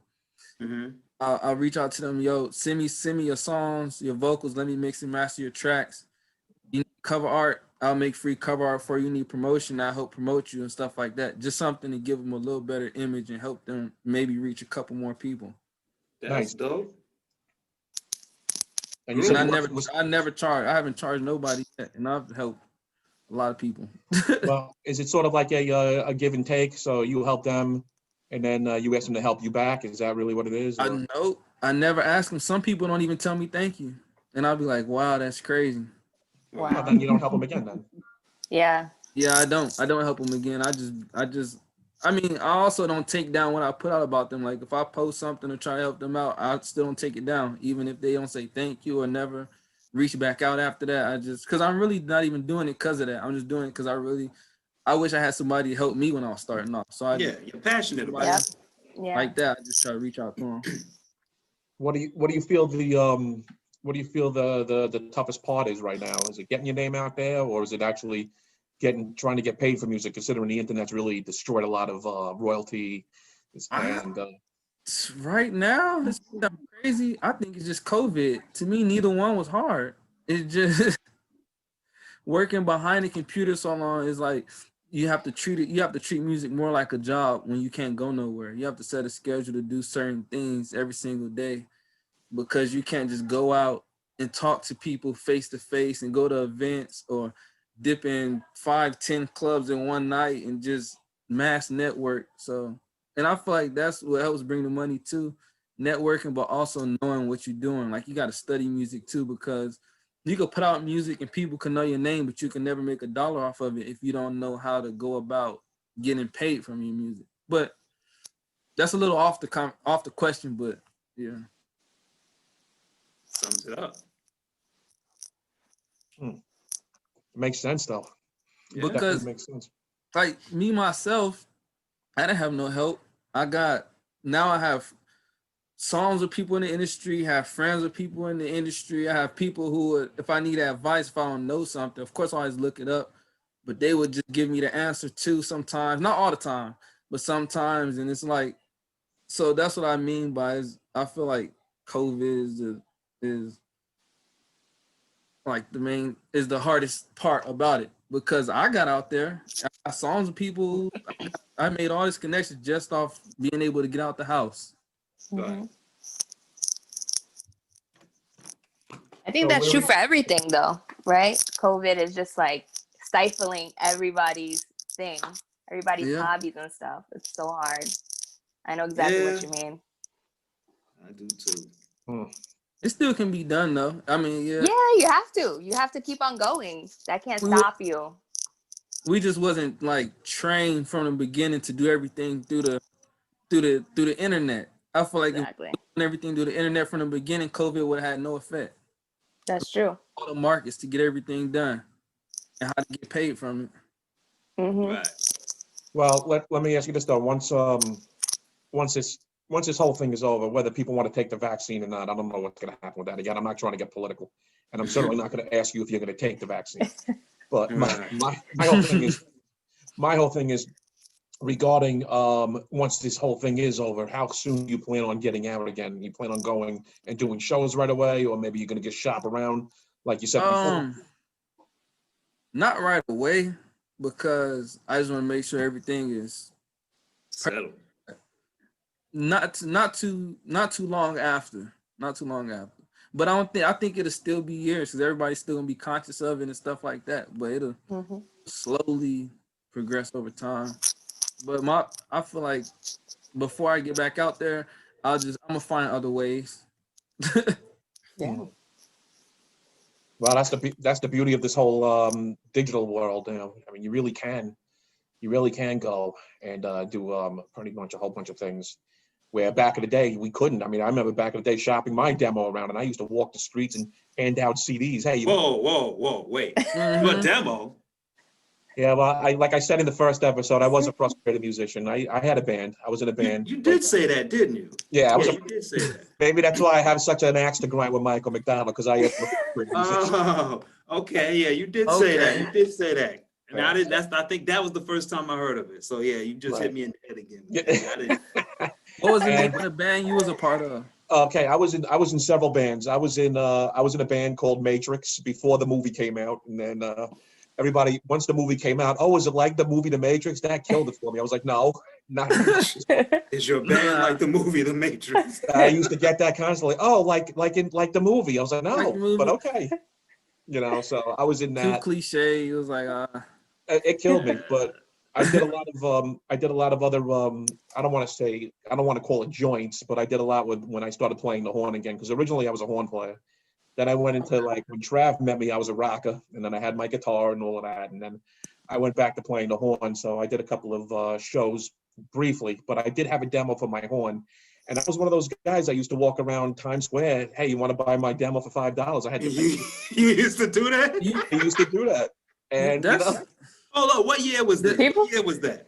Mm-hmm. I'll reach out to them, yo, send me your songs, your vocals, let me mix and master your tracks. You need cover art, I'll make free cover art for you. Need promotion, I help promote you and stuff like that. Just something to give them a little better image and help them maybe reach a couple more people. That's Nice. dope. And you And said I never charge. I haven't charged nobody yet, and I've helped a lot of people. well, is it sort of like a give and take? So you help them, and then you ask them to help you back. Is that really what it is? I or- know. I never ask them. Some people don't even tell me thank you, and I'll be like, "Wow, that's crazy." Well, Wow. then you don't help them again then. Yeah. Yeah, I don't help them again. I mean, I also don't take down what I put out about them. Like if I post something to try to help them out, I still don't take it down, even if they don't say thank you or never reach back out after that. Because I'm really not even doing it because of that. I'm just doing it because I wish I had somebody to help me when I was starting off. So Yeah, you're passionate about Yep. it. Yeah. like that, I just try to reach out to them. What do you feel the toughest part is right now? Is it getting your name out there, or is it actually trying to get paid for music, considering the internet's really destroyed a lot of royalty and Right now, it's crazy. I think it's just COVID. To me, neither one was hard. It's just working behind the computer so long is like you have to treat music more like a job when you can't go nowhere. You have to set a schedule to do certain things every single day because you can't just go out and talk to people face to face and go to events or dip in 5-10 clubs in one night and just mass network. So, and I feel like that's what helps bring the money too, networking, but also knowing what you're doing. Like you got to study music too, because you can put out music and people can know your name, but you can never make $1 off of it if you don't know how to go about getting paid from your music. But that's a little off the question, but yeah. Sums it up. makes sense though. Yeah. Because Definitely makes sense. like me myself, I didn't have no help. Now I have songs with people in the industry, have friends with people in the industry. I have people who, if I need advice, if I don't know something, of course I always look it up, but they would just give me the answer too sometimes, not all the time, but sometimes. And it's like, so that's what I mean by I feel like COVID is like the hardest part about it, because I got out there, I got songs with people, I made all this connections just off being able to get out the house. Mhm. I think So that's where true we- for everything though, right? COVID is just like stifling everybody's thing, everybody's Yeah. hobbies and stuff. It's so hard. I know exactly what Yeah. you mean. I do too. It still can be done though. I mean, yeah. Yeah, you have to. You have to keep on going. That can't stop you. We just wasn't like trained from the beginning to do everything through the internet. I feel like Exactly. if we done everything through the internet from the beginning, COVID would have had no effect. That's true. All the markets to get everything done and how to get paid from it. Hmm. Right. Well, let me ask you this though. Once this whole thing is over, whether people want to take the vaccine or not, I don't know what's going to happen with that. Again, I'm not trying to get political, and I'm certainly not going to ask you if you're going to take the vaccine. But my whole thing is regarding once this whole thing is over, how soon you plan on getting out again? You plan on going and doing shows right away, or maybe you're going to just shop around like you said before? Not right away, because I just want to make sure everything is Settle. not too long after. But I think it'll still be years because everybody's still gonna be conscious of it and stuff like that. But it'll Hmm. slowly progress over time. But I feel like before I get back out there, I'm gonna find other ways. Yeah. Well, that's the beauty of this whole digital world. You know, I mean, you really can go and do pretty much a whole bunch of things. Where back in the day we couldn't. I mean, I remember back in the day shopping my demo around, and I used to walk the streets and hand out CDs. Hey, Whoa, wait. Mhm. Your demo? yeah. Well, like I said in the first episode, I was a frustrated musician. I had a band. I was in a band. You did say that, didn't you? Yeah, I was. You did say that. Maybe that's why I have such an axe to grind with Michael McDonald, because I am a frustrated musician. Oh, okay. Yeah, you did say that. Okay. You did say that. And Right. I think that was the first time I heard of it. So yeah, you just Right. hit me in the head again. Yeah. I didn't. What was the name of the band you was a part of? Okay, I was in several bands. I was in a band called Matrix before the movie came out, and then everybody, once the movie came out, oh, is it like the movie The Matrix? That killed it for me. I was like, no, not. Is your band like the movie The Matrix? I used to get that constantly. Oh, like the movie. I was like, no, Like the movie. but okay. You know, so I was in Too that. cliche. It was like, It killed me, but I did a lot of other I don't want to call it joints, but I did a lot with when I started playing the horn again, because originally I was a horn player. Then I went into, like, when Trav met me, I was a rocker, and then I had my guitar and all of that, and then I went back to playing the horn. So I did a couple of shows briefly, but I did have a demo for my horn. And I was one of those guys that used to walk around Times Square. Hey, you want to buy my demo for $5? I had to. You used to do that? He used to do that. And Hold on, what year was that? What year was that?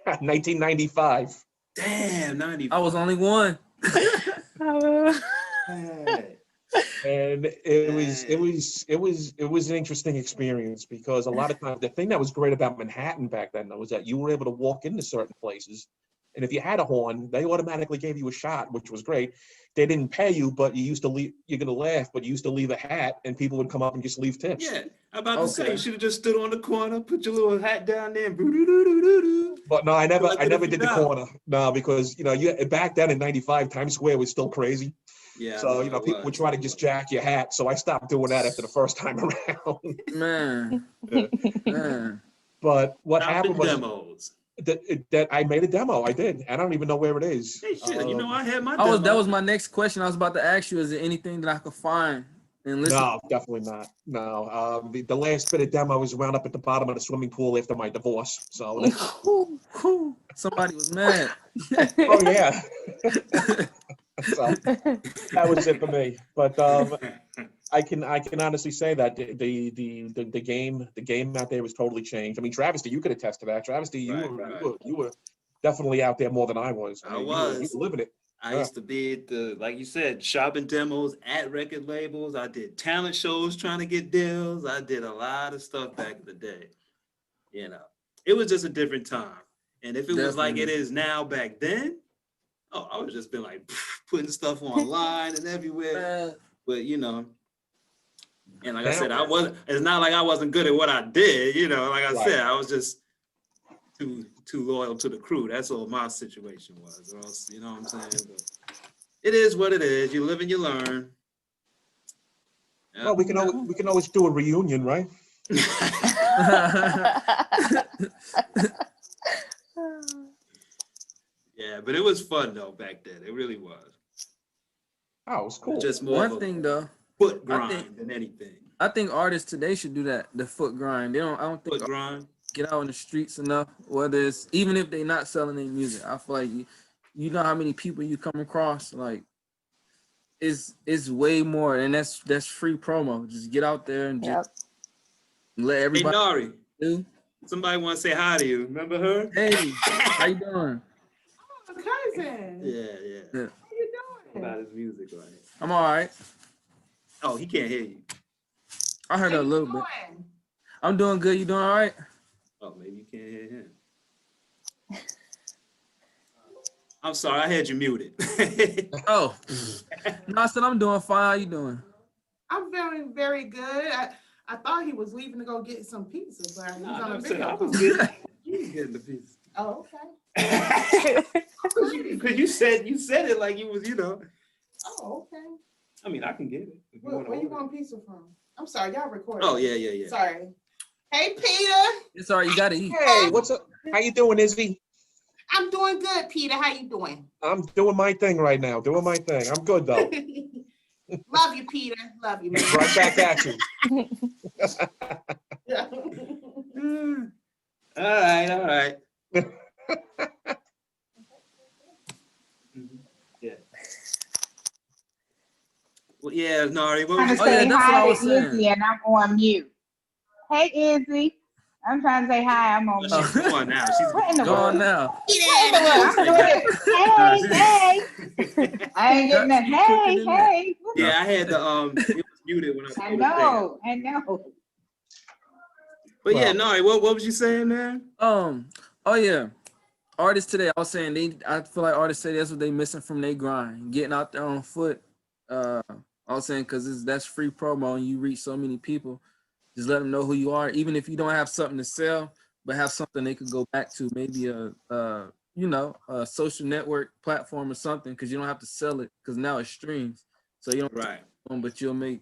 1995. Damn, 95. I was only one. And it was an interesting experience, because a lot of times the thing that was great about Manhattan back then, though, was that you were able to walk into certain places, and if you had a horn, they automatically gave you a shot, which was great. They didn't pay you, but you used to leave. You're gonna laugh, but you used to leave a hat, and people would come up and just leave tips. Yeah, I'm about to say, you should have just stood on the corner, put your little hat down there, and But no, I never did the corner. No, because back then in '95, Times Square was still crazy. Yeah. So people would try to just jack your hat. So I stopped doing that after the first time around. Man. But what happened was demos. that I made a demo. I did. I don't even know where it is. Hey, shit, I had my demo. That was my next question. I was about to ask you, is there anything that I could find and listen? No, definitely not. No. The last bit of demo was wound up at the bottom of the swimming pool after my divorce. So somebody was mad. Oh yeah. So that was it for me. But I can honestly say that the game out there was totally changed. I mean, Travesty, you could attest to that. Travesty, you were definitely out there more than I was. You were living it. I used to be like you said, shopping demos at record labels. I did talent shows trying to get deals. I did a lot of stuff back in the day. It was just a different time. And if it was like it is now back then, I would just been like putting stuff online and everywhere. But and like I said, it's not like I wasn't good at what I did, like I said, I was just too loyal to the crew. That's all my situation was. Or else, you know what I'm saying? But it is what it is. You live and you learn. Yep. Well, we can always do a reunion, right? Yeah, but it was fun though back then. It really was. Oh, it was cool. Just more one thing though, foot grind than anything. I think artists today should do that. The foot grind. I don't think foot grind. Get out in the streets enough. Whether it's even if they're not selling their music, I feel like you know how many people you come across. Like it's way more, and that's free promo. Just get out there and just let everybody. Hey Nari, do. Somebody want to say hi to you. Remember her? Hey, how you doing? Cousin. Yeah. How you doing? About his music right here. I'm all right. Oh, he can't hear you. I heard a little bit. I'm doing good. You doing all right? Oh, maybe you can't hear him. I'm sorry, I had you muted. Oh, no, I said I'm doing fine. How you doing? I'm very, very good. I thought he was leaving to go get some pizza, but he's on a video. You was getting the pizza. Oh, okay. Because you said it like you was, Oh, okay. I mean, I can get it. Where you want pizza from? I'm sorry, y'all recording. Oh, yeah. Sorry. Hey, Peter. It's all right. You gotta eat. Hey, what's up? How you doing, Izzy? I'm doing good, Peter. How you doing? I'm doing my thing right now. Doing my thing. I'm good though. Love you, Peter. Love you, man. Right back at you. All right. Yeah. Well, yeah, Nari. What was I'm trying to say that's what I hi was to saying. Izzy, and I'm on mute. Hey, Izzy. I'm trying to say hi. I'm on mute. She's going now. What in the Go on world? now. I'm doing it. Hey. I ain't getting that. Hey. Yeah, I had the it was muted when I know. But yeah, Nari, what was you saying, man? Oh yeah. Artists today, I was saying I feel like artists today, that's what they missing from their grind. Getting out there on foot. I was saying because that's free promo and you reach so many people. Just let them know who you are, even if you don't have something to sell, but have something they could go back to, maybe a social network platform or something, because you don't have to sell it because now it streams. So you don't, Right. but you'll make,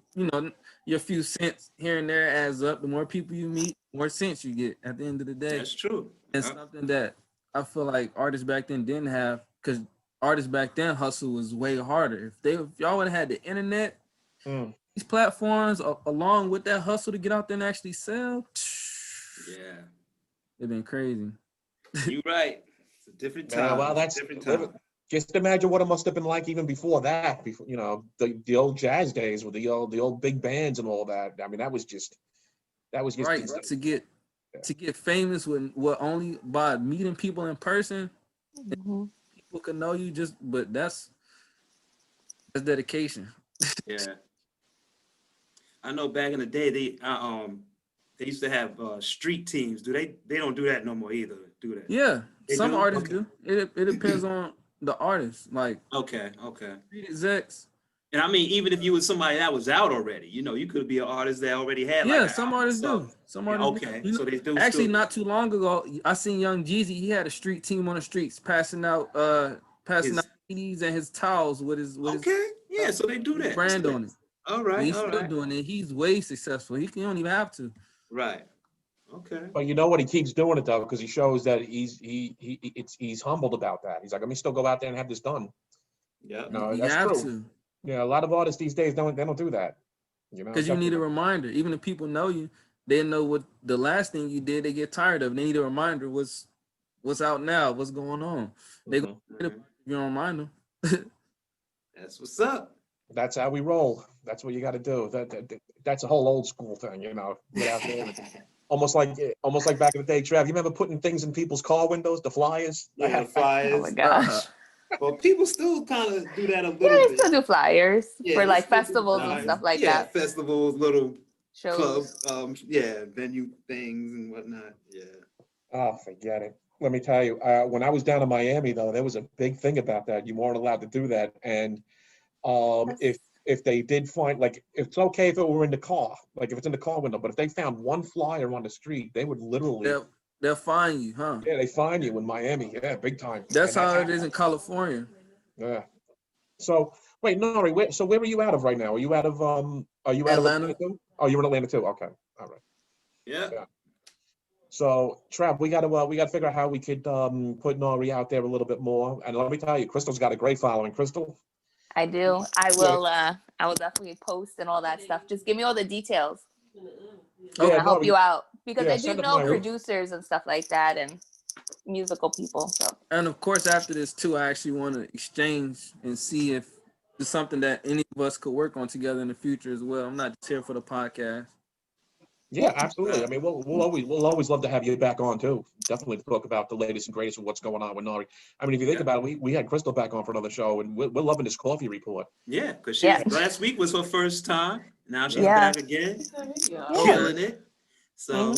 your few cents here and there adds up. The more people you meet, more cents you get at the end of the day. That's true. And something that I feel like artists back then didn't have, because artists back then hustle was way harder. If y'all would have had the internet, these platforms along with that hustle to get out there and actually sell, Yeah, it'd been crazy. you're right. It's a different time. Yeah, well, that's different time. Just imagine what it must have been like even before that. Before the old jazz days with the old big bands and all that. I mean, that was just Right. To get famous with only by meeting people in person. People can know you but that's dedication. Yeah. I know back in the day they used to have street teams. They don't do that no more either, do they? Yeah, some artists Okay. do. It depends on the artist. Like Okay. street execs. And I mean, even if you was somebody that was out already, you could be an artist that already had. Yeah, like some artists do. Some artists okay, do. so they do. Actually, still, not too long ago, I seen Young Jeezy. He had a street team on the streets passing out CDs and his towels with his yeah. So they do that. brand on it. All right. He's still doing it. He's way successful. He don't even have to. Right. Okay. But you know what? He keeps doing it though because he shows that he's humbled about that. He's like, let me still go out there and have this done. Yeah. No, You that's have true. to. Yeah, a lot of artists these days don't do that. Because you need a reminder. Even if people know you, they know what the last thing you did. They get tired of. They need a reminder. What's out now? What's going on? They gonna get it if you don't remind them. That's what's up. That's how we roll. That's what you got to do. That's a whole old school thing, Get out there. Almost like back in the day, Trav. You remember putting things in people's car windows, the flyers? Yeah, flyers. Oh my gosh. Well, people still kind of do that a little Yeah, they bit. still do flyers Yeah, for they like still do festivals and flyers. stuff like Yeah, that. festivals, little Shows. clubs, venue things and whatnot. Yeah. Oh, forget it. Let me tell you, when I was down in Miami, though, there was a big thing about that. You weren't allowed to do that. And if they did find, like, it's okay if it were in the car, like if it's in the car window, but if they found one flyer on the street, they would literally... They'll fine you, huh? Yeah, they fine you in Miami. Yeah, big time. That's how it is in California. Yeah. So, wait, Nari, where are you out of right now? Are you out of Atlanta too? Oh, you're in Atlanta too? Okay. All right. Yeah. So, Trav, we gotta figure out how we could put Nari out there a little bit more. And let me tell you, Krystal's got a great following. Krystal? I do. I will definitely post and all that stuff. Just give me all the details. Yeah, I'll help you out because I do send it know my way. producers and stuff like that and musical people. So. And of course, after this too, I actually want to exchange and see if it's something that any of us could work on together in the future as well. I'm not just here for the podcast. Yeah, absolutely. I mean, we'll always love to have you back on too. Definitely to talk about the latest and greatest of what's going on with Nari. I mean, if you think about it, we had Krystal back on for another show, and we're loving this coffee report. Yeah, because last week was her first time. Now she's Yeah. back again, Yeah. killing it. So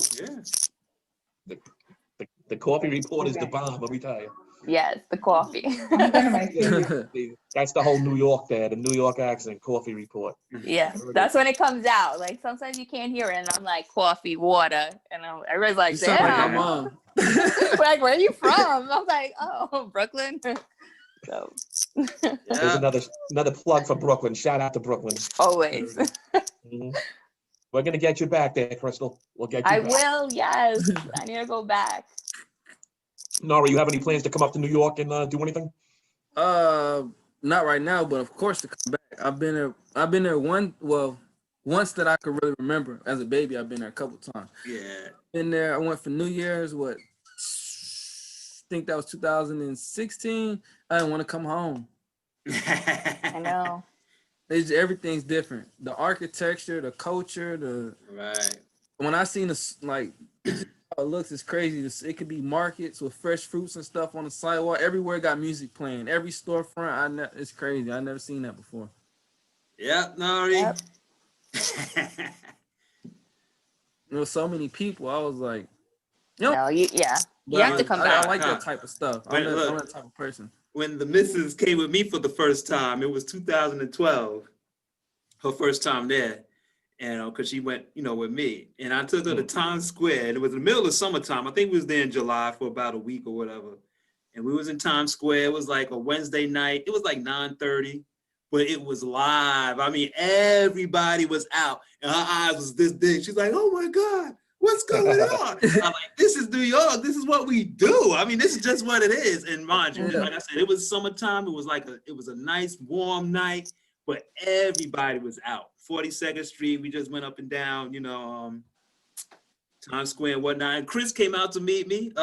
The coffee report is the bomb. Let me tell you. Yes, the coffee. I'm gonna make sure. That's the whole New York there, the New York accent, coffee report. Yeah, that's when it comes out. Like sometimes you can't hear it, and I'm like coffee, water, and everybody's like, You sound like my "Damn, mom. like where are you from?" I'm like, "Oh, Brooklyn." So There's another plug for Brooklyn. Shout out to Brooklyn. always, Mhm. We're gonna get you back there, Krystal. We'll get you I back. will. Yes, I need to go back. Nora, you have any plans to come up to New York and do anything? Not right now, but of course to come back. I've been there once that I could really remember. As a baby, I've been there a couple times. Yeah. Been there. I went for New Year's. I think that was 2016. I didn't want to come home. I know. Everything's different. The architecture, the culture, Right. when I seen this, like, how it looks, it's crazy. It could be markets with fresh fruits and stuff on the sidewalk. Everywhere got music playing. Every storefront, it's crazy. I never seen that before. Yep, Nari. Yep. There was so many people. I was like, No, you have to come I back. like that type of stuff. I'm that type of person. When the missus came with me for the first time, it was 2012, her first time there. and because she went, with me, and I took her to Times Square, and it was in the middle of summertime. I think we was there in July for about a week or whatever, and we was in Times Square. It was like a Wednesday night. It was like 9:30, but it was live. I mean, everybody was out, and her eyes was this big. She's like, "Oh my God, what's going on?" I'm like, "This is New York. This is what we do. I mean, this is just what it is." And mind you, like I said, it was summertime. It was a nice warm night, but everybody was out. 42nd Street. We just went up and down, Times Square and whatnot. And Chris came out to meet me.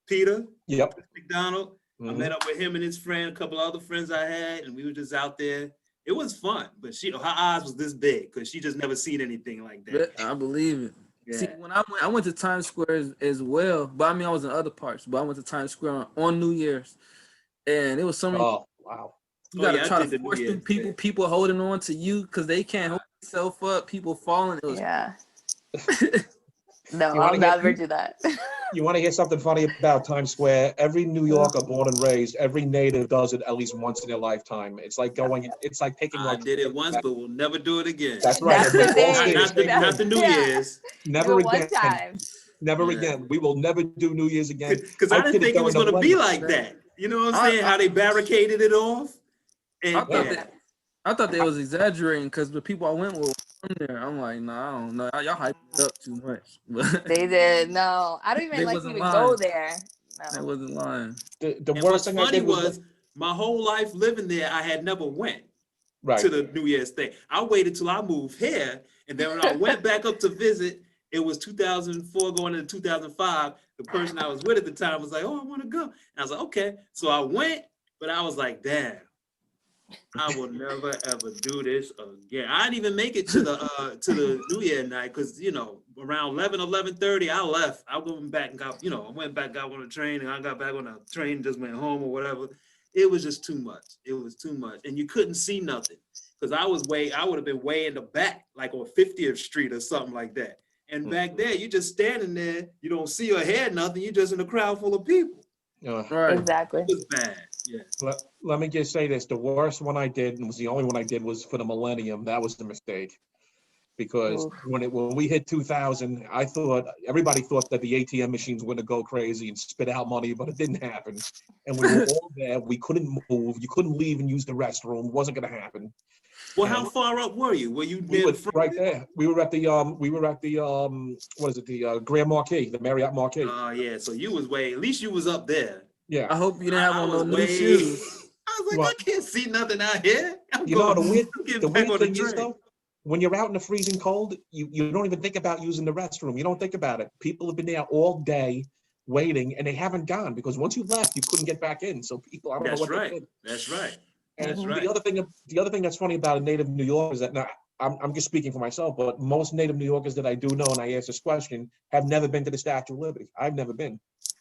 Peter. Yep. McDonald. I met up with him and his friend, a couple other friends I had, and we were just out there. It was fun, but her eyes was this big because she just never seen anything like that. I believe it. Yeah. See, when I went to Times Square as well, but I mean I was in other parts, but I went to Times Square on New Year's, and it was so many. Oh wow! You gotta try to force through people. People holding on to you because they can't hold themselves up. People falling. It was, No, I'll never do that. You want to hear something funny about Times Square? Every New Yorker born and raised, every native does it at least once in their lifetime. It's like taking. I did it once, but we'll never do it again. That's right. That's the thing. Not the New Year's. Never again. One time. Never again. We will never do New Year's again. Because I didn't think it was going to be like that. You know what I'm saying? How they barricaded it off. And, I thought they was exaggerating because the people I went with were there. I'm like, no, I don't know. Y'all hyped it up too much. They did. No, I don't even like to even go there. They wasn't lying. The worst thing I did was my whole life living there, I had never went right to the New Year's thing. I waited till I moved here, and then when I went back up to visit, it was 2004 going into 2005. The person I was with at the time was like, "Oh, I want to go," and I was like, "Okay." So I went, but I was like, "Damn, I will never ever do this again." I didn't even make it to the New Year night because around 11:30 I left. I went back and got got on the train, and I got back on the train, just went home or whatever. It was just too much. It was too much, and you couldn't see nothing because I would have been way in the back, like on 50th Street or something like that. And back there, you just standing there, you don't see or hear nothing. You're just in a crowd full of people. Right. Exactly. It was bad. Yeah. Let me just say this: the worst one I did, and was the only one I did, was for the Millennium. That was the mistake, because when we hit 2000, everybody thought that the ATM machines were going to go crazy and spit out money, but it didn't happen. And we were all there. We couldn't move. You couldn't leave and use the restroom. It wasn't going to happen. Well, how far up were you? Were you near the right there? We were at the what is it? The Grand Marquis, the Marriott Marquis. Oh yeah. So you was at least you was up there. Yeah. I hope you didn't have on no new shoes. I was like, I can't see nothing out here. The weird thing is though, when you're out in the freezing cold, you don't even think about using the restroom. You don't think about it. People have been there all day waiting, and they haven't gone because once you left, you couldn't get back in. So people, I don't know what they did. That's right. And That's right. The other thing that's funny about a native New Yorker is that now I'm just speaking for myself, but most native New Yorkers that I do know, and I ask this question, have never been to the Statue of Liberty. I've never been.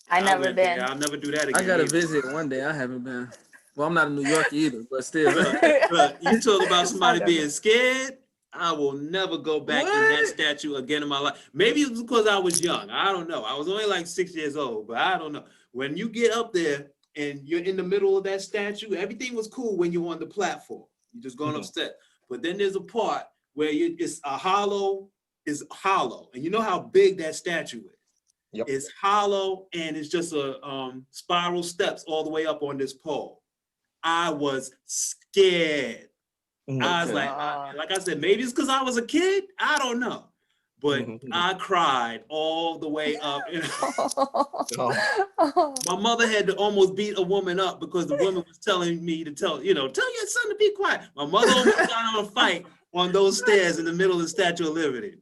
I've never been. I'll never do that again. I gotta visit one day. I haven't been. Well, I'm not in New York either, but still. Look, you talk about somebody being scared. I will never go back in that statue again in my life. Maybe it was because I was young. I don't know. I was only like 6 years old, but I don't know. When you get up there and you're in the middle of that statue, everything was cool when you're on the platform. You're just going upstairs. But then there's a part where it's hollow, and you know how big that statue is. Yep. It's hollow, and it's just a spiral steps all the way up on this pole. I was scared. I was like I said, maybe it's because I was a kid. I don't know. But I cried all the way up. My mother had to almost beat a woman up because the woman was telling me to tell your son to be quiet. My mother almost got on a fight on those stairs in the middle of the Statue of Liberty.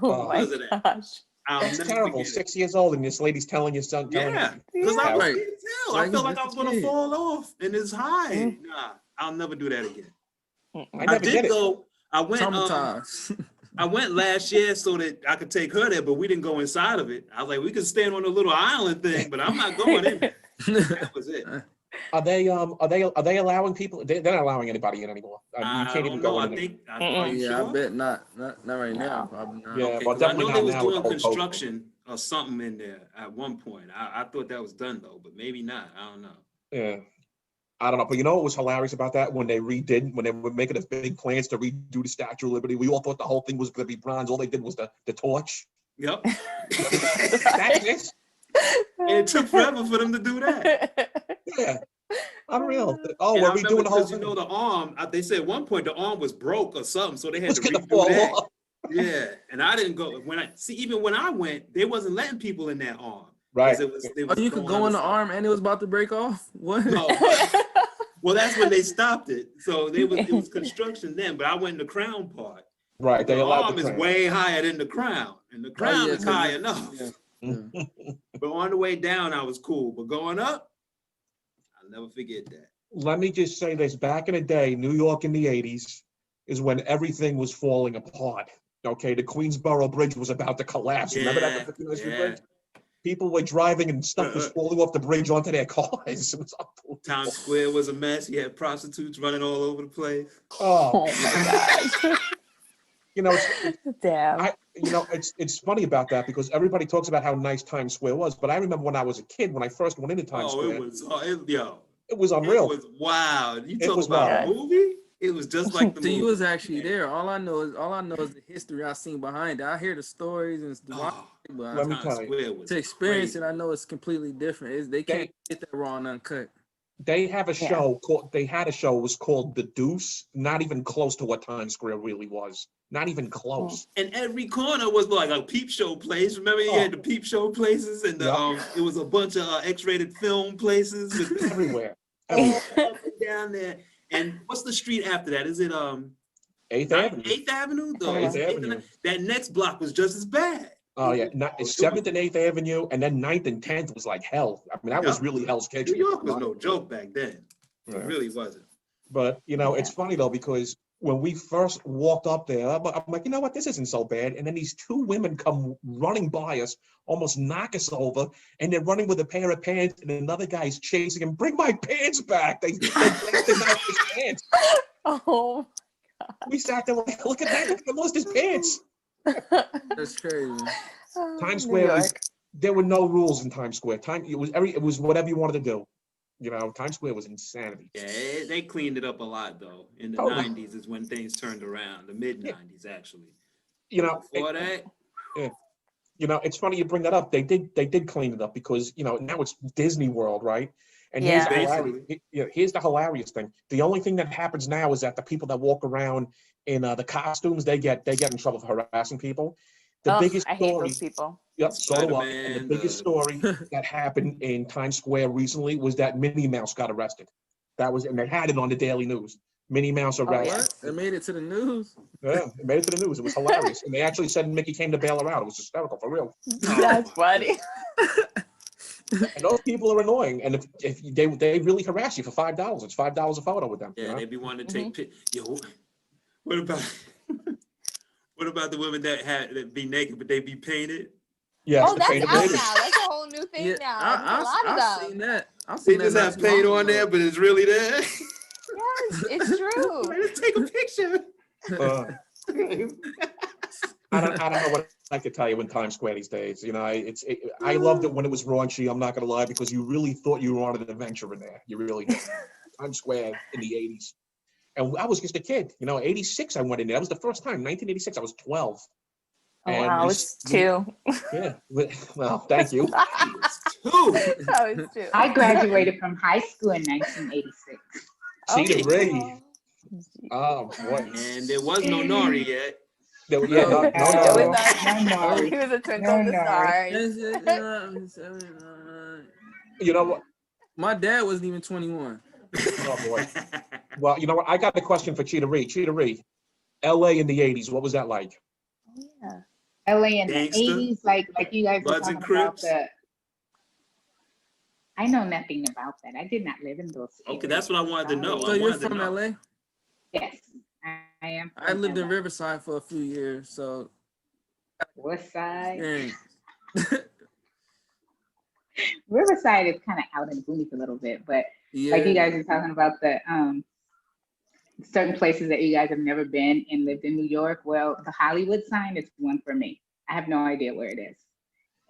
Oh my gosh. That's terrible. 6 years old, and this lady's telling your son. Yeah, because I was I felt like I was going to fall off, and it's high. Nah, I'll never do that again. I did go. I went. I went last year so that I could take her there, but we didn't go inside of it. I was like, we could stand on a little island thing, but I'm not going in there. That was it. Are they allowing people? They're not allowing anybody in anymore. You can't even go in. I bet not right now. Probably not. Yeah, okay, but definitely I know they was not now doing with construction or something in there at one point. I thought that was done though, but maybe not. I don't know. Yeah. I don't know, but you know what was hilarious about that? When they were making the big plans to redo the Statue of Liberty, we all thought the whole thing was going to be bronze. All they did was the torch. Yep. That's it. And it took forever for them to do that. Yeah. Unreal. Oh, And we're I remember redoing the whole because thing. you know the arm. They said at one point the arm was broke or something, so they had It's to gonna redo fall that. off. Yeah, and I didn't go even when I went, they wasn't letting people in that arm. Right. It was Oh, you could going go in the under- arm and it was about to break off? What? No. Well, that's when they stopped it. So it was construction then, but I went in the crown part. Right. They The allowed arm the is crown. way higher than the crown, and the crown is high enough. Yeah. But on the way down, I was cool. But going up, I'll never forget that. Let me just say this. Back in the day, New York in the 80s is when everything was falling apart. Okay, the Queensboro Bridge was about to collapse. Remember that? The 59th Street Bridge? People were driving and stuff was falling off the bridge onto their cars. It was unbelievable. Times Square was a mess. You had prostitutes running all over the place. Oh, my God. you know, Damn. it's funny about that because everybody talks about how nice Times Square was, but I remember when I was a kid, when I first went into Times Square, it was unreal. It was wild. You It talk was about wild. a movie? It was just like the So movie. you was actually there. All I know is the history I seen behind it. I hear the stories and but Let me tell you. Was to experience crazy. it, I know it's completely different. They can't get that raw and uncut. They have a show called. They had a show. It was called The Deuce. Not even close to what Times Square really was. Not even close. And every corner was like a peep show place. Remember, you had the peep show places, and it was a bunch of X-rated film places with Everywhere. all up and down there. And what's the street after that? Is it 8th Avenue. 8th Avenue? No, 8th Avenue. That next block was just as bad. Oh yeah, 7th and 8th Avenue, and then 9th and 10th was like hell. I mean, that was really Hell's Kitchen. New York was no joke back then. Yeah. It really wasn't. But it's funny though because when we first walked up there, I'm like, you know what, this isn't so bad. And then these two women come running by us, almost knock us over, and they're running with a pair of pants, and another guy's chasing him. Bring my pants back! They blasted out his pants. Oh. We sat there like, look at that! He lost his pants. That's crazy. Times Square there were no rules in Times Square. It was whatever you wanted to do. You know, Times Square was insanity. Yeah, they cleaned it up a lot though. In the Totally. 90s is when things turned around. The mid 90s actually. You know, Before that. Yeah. You know, it's funny you bring that up. They did clean it up because now it's Disney World, right? And here's the hilarious thing. The only thing that happens now is that the people that walk around in the costumes, they get in trouble for harassing people. The biggest I hate those people. Yep, so do I. And the biggest story that happened in Times Square recently was that Minnie Mouse got arrested. And they had it on the Daily News. Minnie Mouse arrested. What? It made it to the news? Yeah, it made it to the news. It was hilarious. And they actually said Mickey came to bail her out. It was hysterical, for real. That's funny. And those people are annoying. And if they really harass you for $5, it's $5 a photo with them. Yeah, they be wanting to take pictures. Yo, what about the women that be naked but they be painted? Yes, that's out now. That's a whole new thing now. I've seen that. They just have paint on there, but it's really there. Yes, it's true. Let's take a picture. I don't know what I could tell you in Times Square these days. I loved it when it was raunchy. I'm not gonna lie, because you really thought you were on an adventure in there. You really did. Times Square in the 80s, and I was just a kid. 86. I went in there. That was the first time. 1986. I was 12. Oh, wow, I was 2. Yeah. Well, thank you. I was 2. I graduated from high school in 1986. Cheetah-Re. Oh boy. And there was no Nari yet. No. He was a twinkle in the stars. You know what? My dad wasn't even 21. Oh boy. Well, you know what? I got the question for Cheetah-Re. Cheetah-Re, LA in the 80s, what was that like? Yeah. LA in the Gangster. 80s, like you guys were Bloods and talking about Crips. I know nothing about that. I did not live in those areas. Okay, that's what I wanted to know. So you're from LA? Yes, I am. I lived in Riverside for a few years, so. West Side. Yeah. Riverside is kind of out in the boonies a little bit, but Yeah. like you guys are talking about the certain places that you guys have never been and lived in New York. Well, the Hollywood sign is one for me. I have no idea where it is.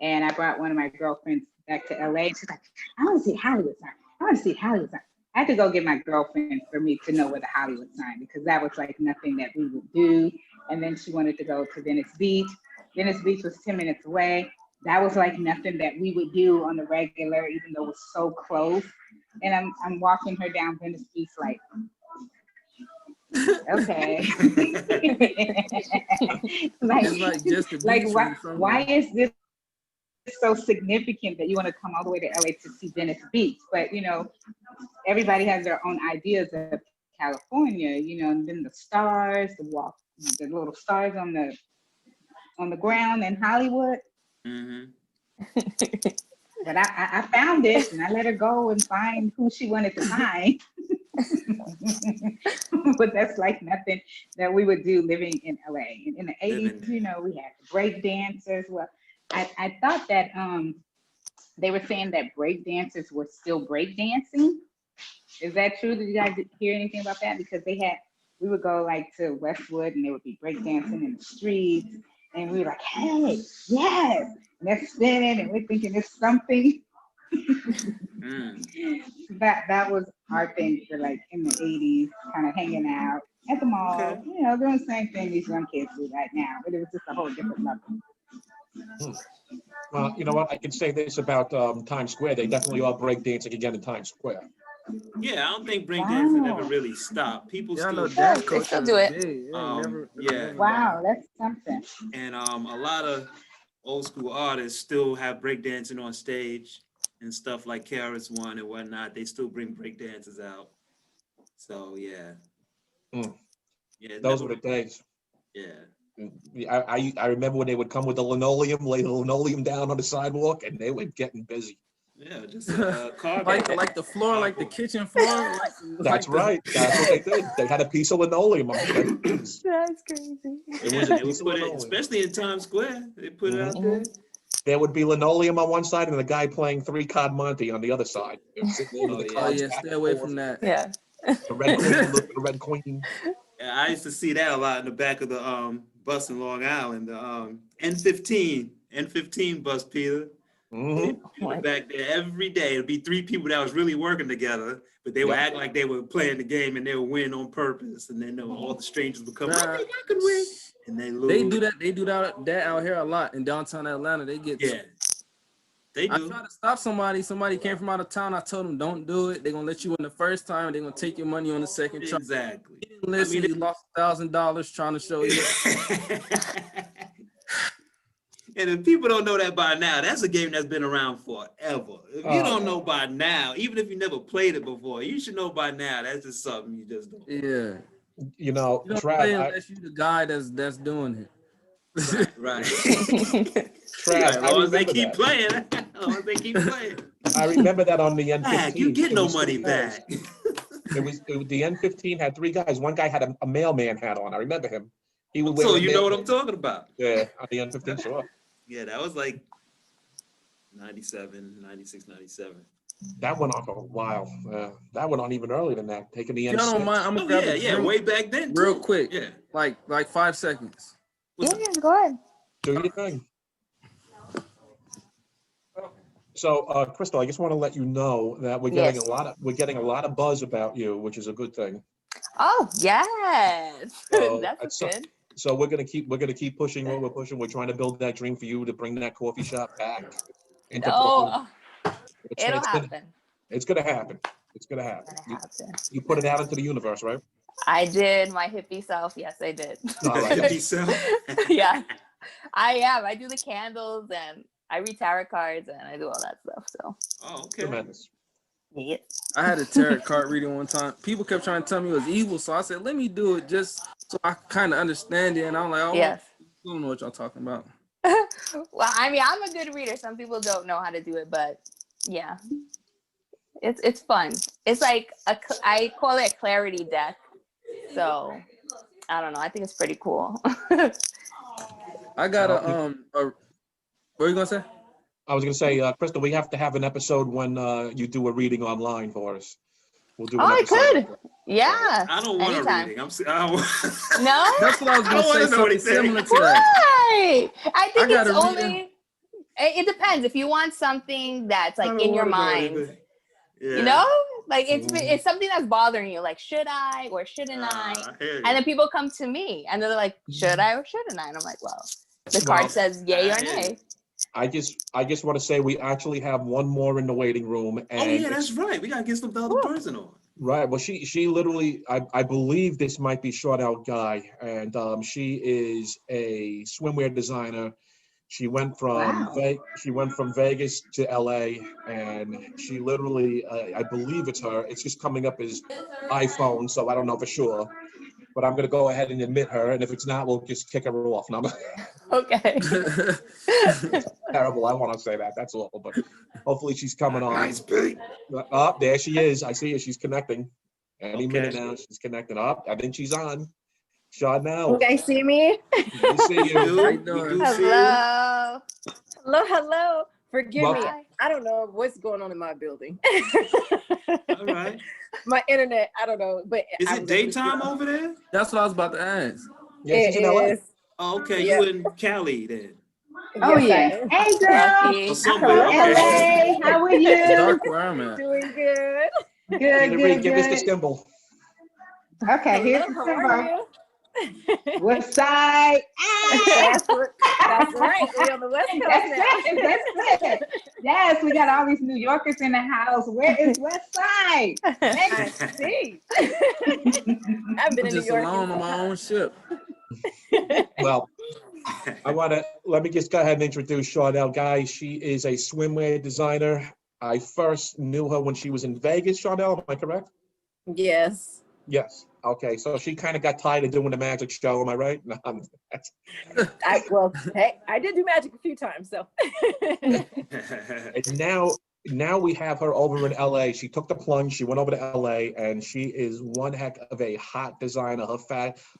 And I brought one of my girlfriends back to LA and she's like, I want to see Hollywood sign. I want to see Hollywood sign. I had to go get my girlfriend for me to know where the Hollywood sign, because that was like nothing that we would do. And then she wanted to go to Venice Beach. Venice Beach was 10 minutes away. That was like nothing that we would do on the regular, even though it was so close. And I'm walking her down Venice Beach like, okay. It's like just the like beach why is this so significant that you want to come all the way to LA to see Venice Beach? But you know, everybody has their own ideas of California, you know, and then the stars, the little stars on the ground in Hollywood. Mm-hmm. But I found it, and I let her go and find who she wanted to find. But that's like nothing that we would do living in LA. And in the 80s, you know, we had break dancers. Well, I thought that they were saying that break dancers were still break dancing. Is that true? Did you guys hear anything about that? Because we would go like to Westwood and they would be break dancing in the streets. And we were like, hey, yes. And they're spinning and we're thinking it's something. That was our thing for like in the 80s, kind of hanging out at the mall, Okay. you know, doing the same thing these young kids do right now, but it was just a whole different level. Well, you know what? I can say this about Times Square. They definitely are breakdancing again in Times Square. Yeah, I don't think breakdancing ever really stopped. People Yeah, I know still dance They culture still is do it. big. Yeah, Yeah. Wow, that's something. And a lot of old school artists still have breakdancing on stage and stuff like Karis One and whatnot. They still bring breakdancers out. So yeah. Yeah. Those were the days. Yeah. I remember when they would come with the linoleum, lay the linoleum down on the sidewalk, and they were getting busy. Yeah, just cardboard. like the floor, like the kitchen floor. That's right. That's what they did. They had a piece of linoleum on it. That's crazy. It was a They would piece of put it, linoleum. especially in Times Square. They put it out there. There would be linoleum on one side and a guy playing 3-card Monte on the other side. They would sit there with the Oh cards yeah, back stay and away forth. from that. Yeah. The Red Queen, look at the Red Queen. Yeah, I used to see that a lot in the back of the bus in Long Island, the N15 bus, Peter. Mm-hmm. Back there every day. It'd be 3 people that was really working together, but they would act like they were playing the game and they would win on purpose. And then all the strangers would come, I think I could win. And they lose. They do that out here a lot in downtown Atlanta. They get they do. I tried to stop somebody. Somebody came from out of town. I told them don't do it. They're gonna let you in the first time. They're gonna take your money on the second try. Exactly. You didn't listen. You lost $1,000 trying to show you. And if people don't know that by now, that's a game that's been around forever. If you don't know by now, even if you never played it before, you should know by now. That's just something you just don't. Yeah. You know, You don't play unless you're the guy that's doing it. Right. Trav, As long as they keep playing. As long as they keep playing. I remember that on the N15. You get no money back. It was the N15 had 3 guys. One guy had a mailman hat on. I remember him. He would wear. So you know what I'm talking about. Yeah, on the N15, sure. Yeah, that was like 97, 96, 97. That went on for a while. That went on even earlier than that. Taking the If y'all don't mind, I'm gonna grab a drink way back then. real quick. Yeah. Like 5 seconds. Yeah, go ahead. Do your thing. So, Krystal, I just want to let you know that we're getting a lot of buzz about you, which is a good thing. Oh yes, So, that's good. So we're gonna keep pushing what we're pushing. We're trying to build that dream for you to bring that coffee shop back. Into Brooklyn. It'll happen. It's gonna happen. It's gonna happen. You put it out into the universe, right? I did. My hippie self. Yes, I did. All right. Hippie self. Yeah, I am. I do the candles and I read tarot cards and I do all that stuff. So. Oh, okay. Tremendous. Yeah. I had a tarot card reading one time. People kept trying to tell me it was evil, so I said, "Let me do it just so I kind of understand it." And I'm like, "Oh, yes. I don't know what y'all talking about." Well, I mean, I'm a good reader. Some people don't know how to do it, but yeah, it's fun. It's like I call it a clarity deck. So I don't know. I think it's pretty cool. I got what are you gonna say? I was gonna say, Krystal, we have to have an episode when you do a reading online for us. We'll do. I could. Yeah. I don't want anytime. a reading. No. That's what I was gonna say. Something similar to that. Right. I think it's only. Reading. It depends. If you want something that's like in your mind, Yeah. you know, Like it's something that's bothering you. Like, should I or shouldn't I? hear you. And then people come to me and they're like, should I or shouldn't I? And I'm like, well, the card says yay or nay. I just want to say we actually have one more in the waiting room. And Oh yeah, that's right. We gotta get some other person on. Right. Well, she literally, I believe this might be Sharnel Guy, and she is a swimwear designer. She went from Vegas to LA, and she literally, I believe it's her. It's just coming up as iPhone, so I don't know for sure. But I'm gonna go ahead and admit her, and if it's not, we'll just kick her off. No, Okay. terrible. I want to say that. That's awful, but hopefully she's coming on. Nice, Pete. Oh, there she is. I see her. She's connecting. Any Okay. minute now, she's connecting up. I think she's on. Sharnel. You guys see me? We see you. How you doing? Hello. Hello. Forgive me. Welcome. I don't know what's going on in my building. All right. My internet, I don't know. But Is I it was daytime really- over there? That's what I was about to ask. Yeah, she's in LA. It is. Oh, okay, Yeah. you in Cali then? Oh Yes, yeah. I Hey girl. Lucky. Or I'm somewhere? from Okay. LA. How are It's you? dark where I'm at. Doing good. Good, Cheetah-Re, good, give us the good. symbol. Okay, here's the Hello, how are symbol. you? What side? Ah! That's right. We're on the West Coast That's now. it. That's it. Yes, we got all these New Yorkers in the house. Where is West Side? I see. I've been I'm in New just York. alone on my own ship. Well, let me just go ahead and introduce Sharnel Guy. She is a swimwear designer. I first knew her when she was in Vegas, Sharnel, am I correct? Yes. Yes. Okay, so she kind of got tired of doing the magic show, am I right? No, Hey, I did do magic a few times, so. and now we have her over in LA. She took the plunge, she went over to LA, and she is one heck of a hot designer. Her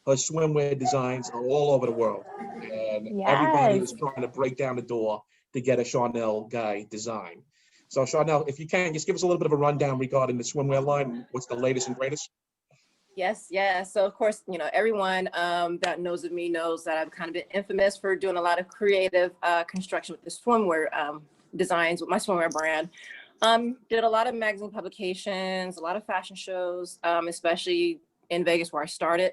swimwear designs are all over the world. And everybody is trying to break down the door to get a Sharnel Guy design. So Sharnel, if you can, just give us a little bit of a rundown regarding the swimwear line. What's the latest and greatest? Yes. So of course, everyone that knows of me knows that I've kind of been infamous for doing a lot of creative construction with the swimwear designs with my swimwear brand. Did a lot of magazine publications, a lot of fashion shows, especially in Vegas where I started.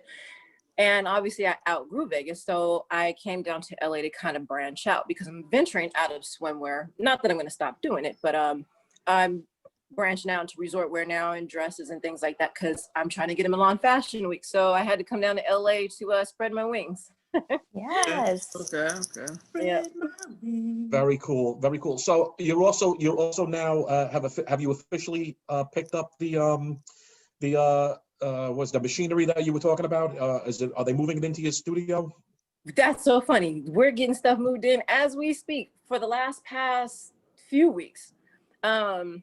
And obviously I outgrew Vegas. So I came down to LA to kind of branch out because I'm venturing out of swimwear. Not that I'm going to stop doing it, but I'm branching out into resort wear now and dresses and things like that because I'm trying to get in Milan Fashion Week. So I had to come down to LA to spread my wings. Yes. Okay. Yeah. Very cool. Very cool. So you're also now have you officially picked up the was the machinery that you were talking about? Are they moving it into your studio? That's so funny. We're getting stuff moved in as we speak for the past few weeks. Going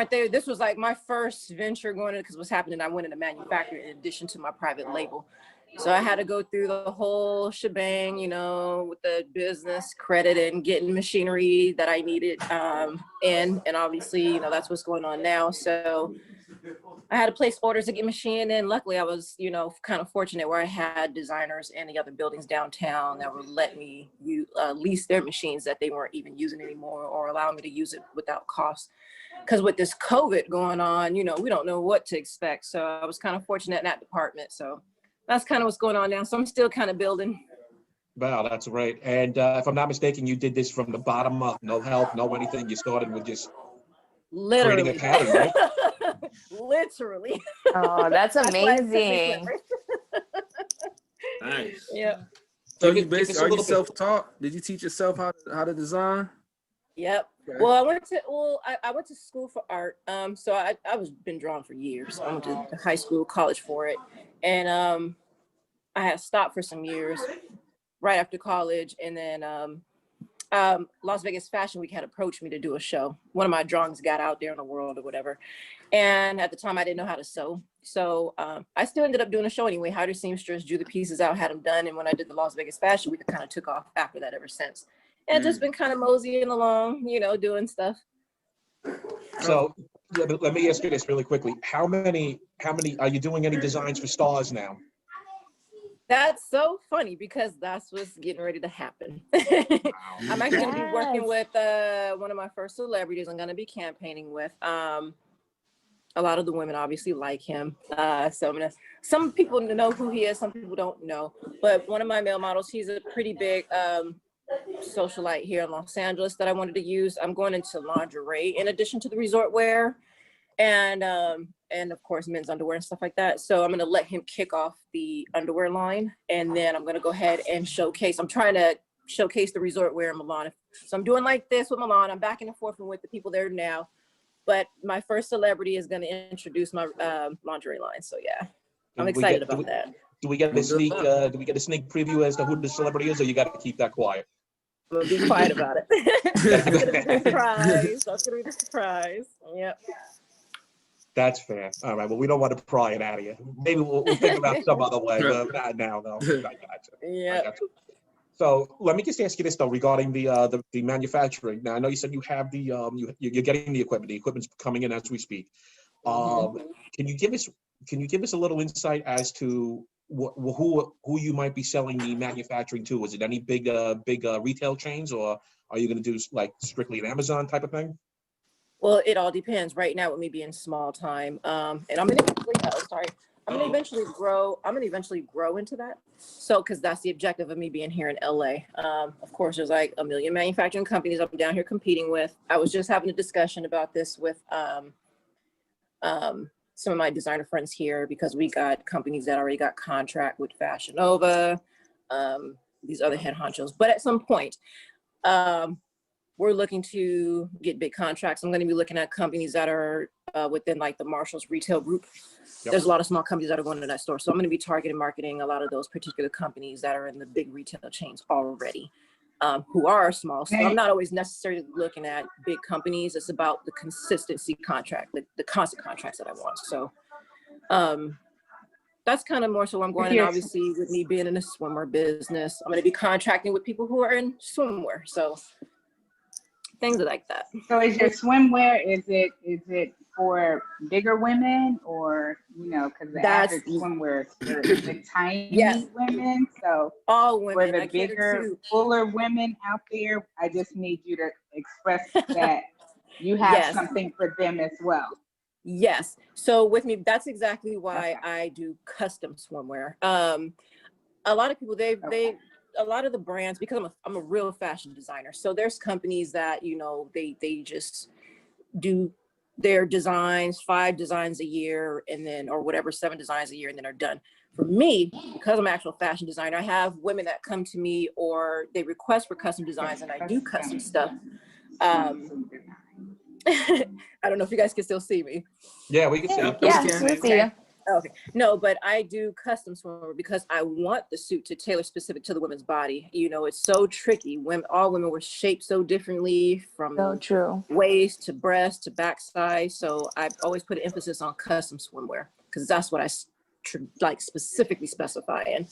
through, this was like my first venture going in because what's happening, I went into manufacturing in addition to my private label. So I had to go through the whole shebang, with the business credit and getting machinery that I needed. And obviously, that's what's going on now. So I had to place orders to get machine in. Luckily, I was, kind of fortunate where I had designers in the other buildings downtown that would let me lease their machines that they weren't even using anymore or allow me to use it without cost. Because with this COVID going on, we don't know what to expect. So I was kind of fortunate in that department. So that's kind of what's going on now. So I'm still kind of building. Wow, that's great. And if I'm not mistaken, you did this from the bottom up, no help, no anything. You started with just Literally. creating a pattern, right? Literally. Oh, that's That's why it took me amazing. forever. Nice. Yeah. So Give you us a basically, are you little bit. self-taught? Did you teach yourself how to design? Yep. Okay. Well, I went to school for art. So I was been drawing for years. I went to high school, college for it. And I had stopped for some years right after college. And then Las Vegas Fashion Week had approached me to do a show. One of my drawings got out there in the world or whatever. And at the time I didn't know how to sew. So I still ended up doing a show anyway, hired a seamstress, drew the pieces out, had them done. And when I did the Las Vegas Fashion Week, it kind of took off after that ever since. And just been kind of moseying along, doing stuff. So let me ask you this really quickly. How many are you doing any designs for stars now? That's so funny because that's what's getting ready to happen. I'm actually going to be working with one of my first celebrities I'm going to be campaigning with. A lot of the women obviously like him. Some people know who he is, some people don't know. But one of my male models, he's a pretty big socialite here in Los Angeles that I wanted to use. I'm going into lingerie in addition to the resort wear, and of course men's underwear and stuff like that. So I'm gonna let him kick off the underwear line, and then I'm gonna go ahead and showcase. I'm trying to showcase the resort wear in Milan. So I'm doing like this with Milan. I'm backing and forth with the people there now. But my first celebrity is going to introduce my lingerie line. So yeah, I'm excited about that. Do we get the sneak? Do we get a sneak preview as to who the celebrity is, or you got to keep that quiet? I'm gonna be quiet about it. That's gonna be the surprise. That's gonna be the surprise. Yep. That's fair. All right. Well, we don't want to pry it out of you. Maybe we'll think about some other way, but not now, though. I got you. Yeah. So let me just ask you this though, regarding the manufacturing. Now I know you said you have the you're getting the equipment. The equipment's coming in as we speak. Can you give us a little insight as to who you might be selling the manufacturing to? Is it any big retail chains, or are you going to do like strictly an Amazon type of thing? Well, it all depends. Right now, with me being small time, and I'm gonna eventually grow. I'm gonna eventually grow into that. So, because that's the objective of me being here in LA. Of course, there's like a million manufacturing companies I'm down here competing with. I was just having a discussion about this with some of my designer friends here, because we got companies that already got contract with Fashion Nova, these other head honchos. But at some point, we're looking to get big contracts. I'm going to be looking at companies that are within like the Marshalls retail group. Yep. There's a lot of small companies that are going to that store. So I'm going to be targeting marketing a lot of those particular companies that are in the big retail chains already, who are small. So I'm not always necessarily looking at big companies. It's about the consistency contract, the constant contracts that I want. So that's kind of more so where I'm going. And obviously with me being in the swimwear business, I'm going to be contracting with people who are in swimwear. So things like that. So is your swimwear, is it for bigger women, or, you know, because the average swimwear is for the tiny women? So all women, for the bigger, fuller women out there, I just need you to express that you have something for them as well. Yes. So with me, that's exactly why I do custom swimwear. A lot of people, a lot of the brands, because I'm a real fashion designer. So there's companies that, you know, they just do their designs, 5 designs a year, and then, or whatever, 7 designs a year, and then are done. For me, because I'm an actual fashion designer, I have women that come to me or they request for custom designs, and I do custom stuff. I don't know if you guys can still see me. Yeah, we can see you. Yeah, we see you. Okay. No, but I do custom swimwear because I want the suit to tailor specific to the women's body. You know, it's so tricky. All women were shaped so differently, from waist to breast to backside. So I've always put an emphasis on custom swimwear because that's what I like specifically specify in.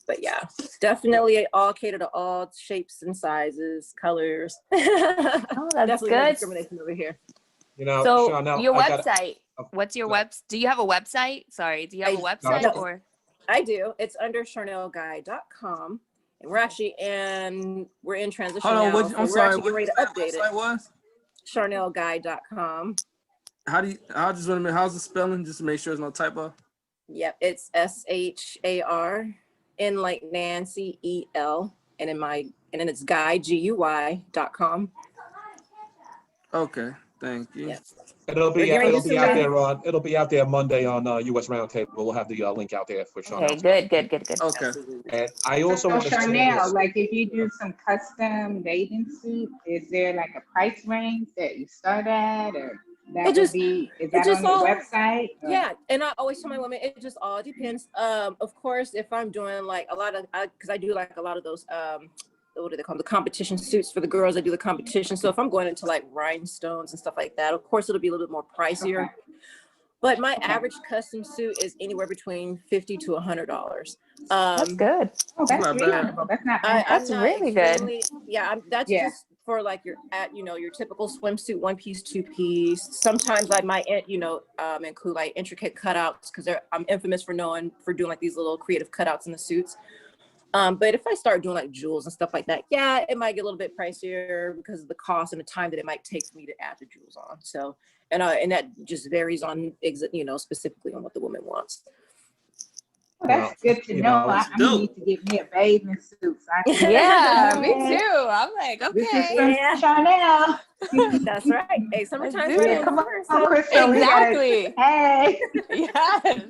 But yeah, definitely all cater to all shapes and sizes, colors. Oh, that's definitely good. No discrimination over here. You know, so Sharnel, your website, what's your do you have a website? Sorry, do you have a website? Or I do. It's under sharnelguy.com. And we're in transition now. I'm sorry, actually ready to update it. Was? sharnelguy.com. I just want to make, how's the spelling, just to make sure there's no typo? Yep, it's SHAR, N like Nancy, EL, and then it's Guy, GUY.com. Okay, thank you. Yep. It'll be out there Monday on US Roundtable. We'll have the link out there for Sharnel. Okay, good. Okay. And I also want to say Sharnel, like if you do some custom bathing suit, is there like a price range that you start at, or is that on the website? Or? Yeah, and I always tell my women, it just all depends. Of course, if I'm doing like a lot of, because I do like a lot of those, what do they call them? The competition suits for the girls. I do the competition. So if I'm going into like rhinestones and stuff like that, of course it'll be a little bit more pricier. Okay. But my average custom suit is anywhere between $50 to $100. That's good. Oh, that's reasonable. That's not bad. That's really good. Yeah, that's just for like your typical swimsuit, 1-piece, 2-piece. Sometimes I might include like intricate cutouts because I'm infamous for doing like these little creative cutouts in the suits. But if I start doing like jewels and stuff like that, yeah, it might get a little bit pricier because of the cost and the time that it might take for me to add the jewels on. So, and that just varies on, specifically on what the woman wants. Well, that's good to know. I'm gonna need to get me a bathing suit. So I can Yeah, me too. I'm like, This is okay. from Sharnel. That's right. Hey, summertime's do right it. on Come the on, corner, so- Krystal. Exactly. Hey. Yes.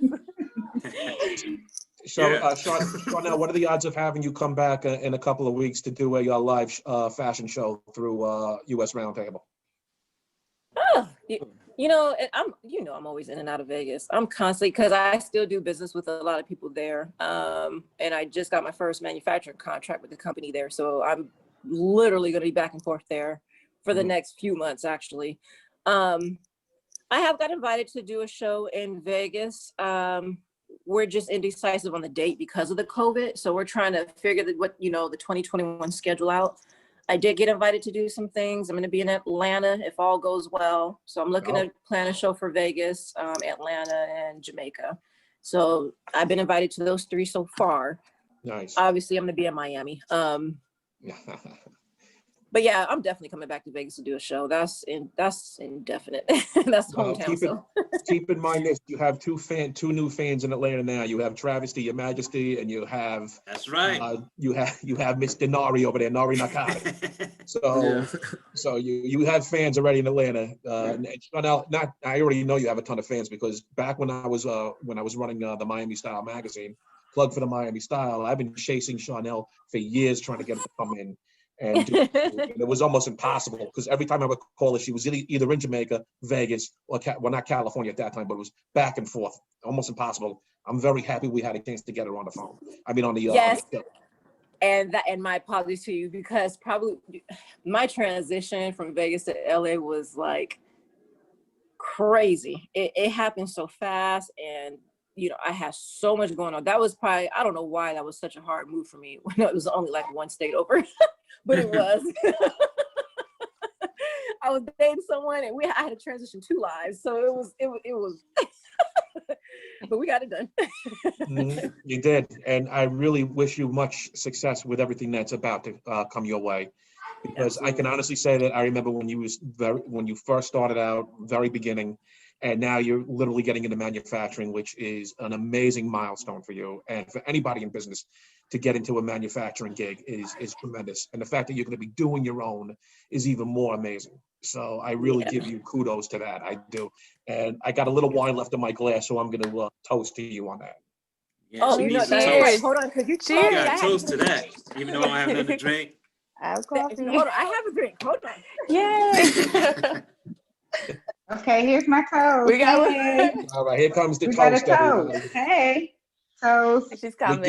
So, Sharnel, what are the odds of having you come back in a couple of weeks to do a live fashion show through US Roundtable? Oh, I'm always in and out of Vegas. I'm constantly, because I still do business with a lot of people there. And I just got my first manufacturing contract with the company there. So I'm literally going to be back and forth there for the next few months, actually. I have got invited to do a show in Vegas. We're just indecisive on the date because of the COVID. So we're trying to figure the 2021 schedule out. I did get invited to do some things. I'm going to be in Atlanta if all goes well. So I'm looking to plan a show for Vegas, Atlanta, and Jamaica. So I've been invited to those 3 so far. Nice. Obviously, I'm going to be in Miami. But yeah, I'm definitely coming back to Vegas to do a show. That's indefinite. That's hometown. Keep in mind this: you have two new fans in Atlanta now. You have Travesty Ya Majesty, and you have you have Mr. Nari over there, Nari Narcotic. So you have fans already in Atlanta. Sharnel, I already know you have a ton of fans because back when I was running the Miami Style magazine, plug for the Miami Style, I've been chasing Sharnel for years trying to get her to come in. And it was almost impossible because every time I would call her, she was either in Jamaica, Vegas, or not California at that time, but it was back and forth, almost impossible. I'm very happy we had a chance to get her on the phone. I mean, on the yes. On the and my apologies to you because probably my transition from Vegas to LA was like crazy. It happened so fast, and I had so much going on. That was probably, I don't know why that was such a hard move for me when it was only like 1 state over. But it was. I was dating someone and I had to transition 2 lives. So it was but we got it done. You did. And I really wish you much success with everything that's about to come your way. Because I can honestly say that I remember when you first started out, very beginning, and now you're literally getting into manufacturing, which is an amazing milestone for you. And for anybody in business to get into a manufacturing gig is tremendous. And the fact that you're going to be doing your own is even more amazing. So I really give you kudos to that. I do. And I got a little wine left in my glass, so I'm going to toast to you on that. Yeah, oh, that's right. Hold on, because you cheers. You got to toast to that, even though I don't have nothing to drink. I have coffee. Hold on, I have a drink. Hold on. Yay. Okay, here's my toast. We got All right, here comes the we toast. got a toast. Hey, toast. She's coming. We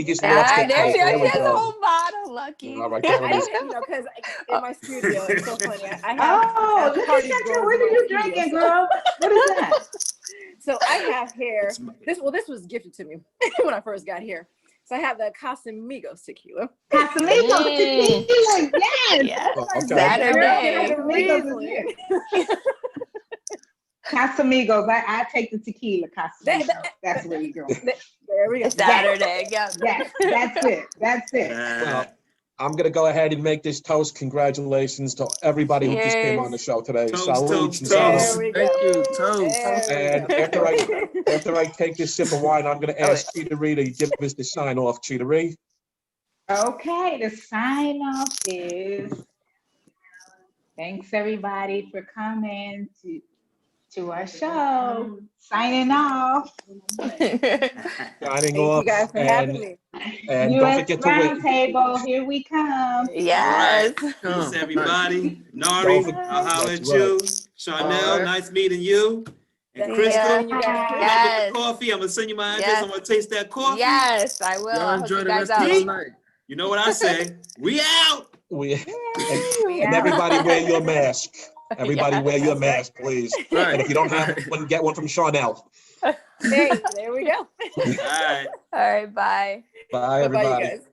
just all lost right, the there she toast. is. She has a whole bottle, Lucky. All right, there it is. Because in my studio, it's so funny. I have look at that. What are you drinking, girl? What is that? So I have here. This was gifted to me when I first got here. So I have the Casamigos tequila. Casamigos tequila, yes. Yes. Okay. Saturday. Casamigos. I take the tequila. Casamigos. That's where you go. There we go. It's Saturday. Yes, that's it. Well, I'm going to go ahead and make this toast. Congratulations to everybody who just came on the show today. Toast. There we go. Thank you, toast. And after I take this sip of wine, I'm going to ask Cheetah-Re to give us the sign off. Cheetah-Re. Okay, the sign off is thanks everybody for coming to our show. Signing off. Signing Thank off. you guys for having me. And US don't forget to wait. Roundtable, here we come. Yes. Peace, everybody. Nari, I'll holler at you. Sharnel, nice meeting you. And Krystal, Yes. coffee. I'm going to send you my address. Yes. I'm going to taste that coffee. Yes, I will. Y'all I hope enjoy you the guys rest of out. the night. You know what I say? We out. And everybody wear your mask. Everybody wear your mask, please. Right. And if you don't have one, get one from Sharnel. There we go. All right. All right, bye. Bye, everybody. Bye-bye, you guys.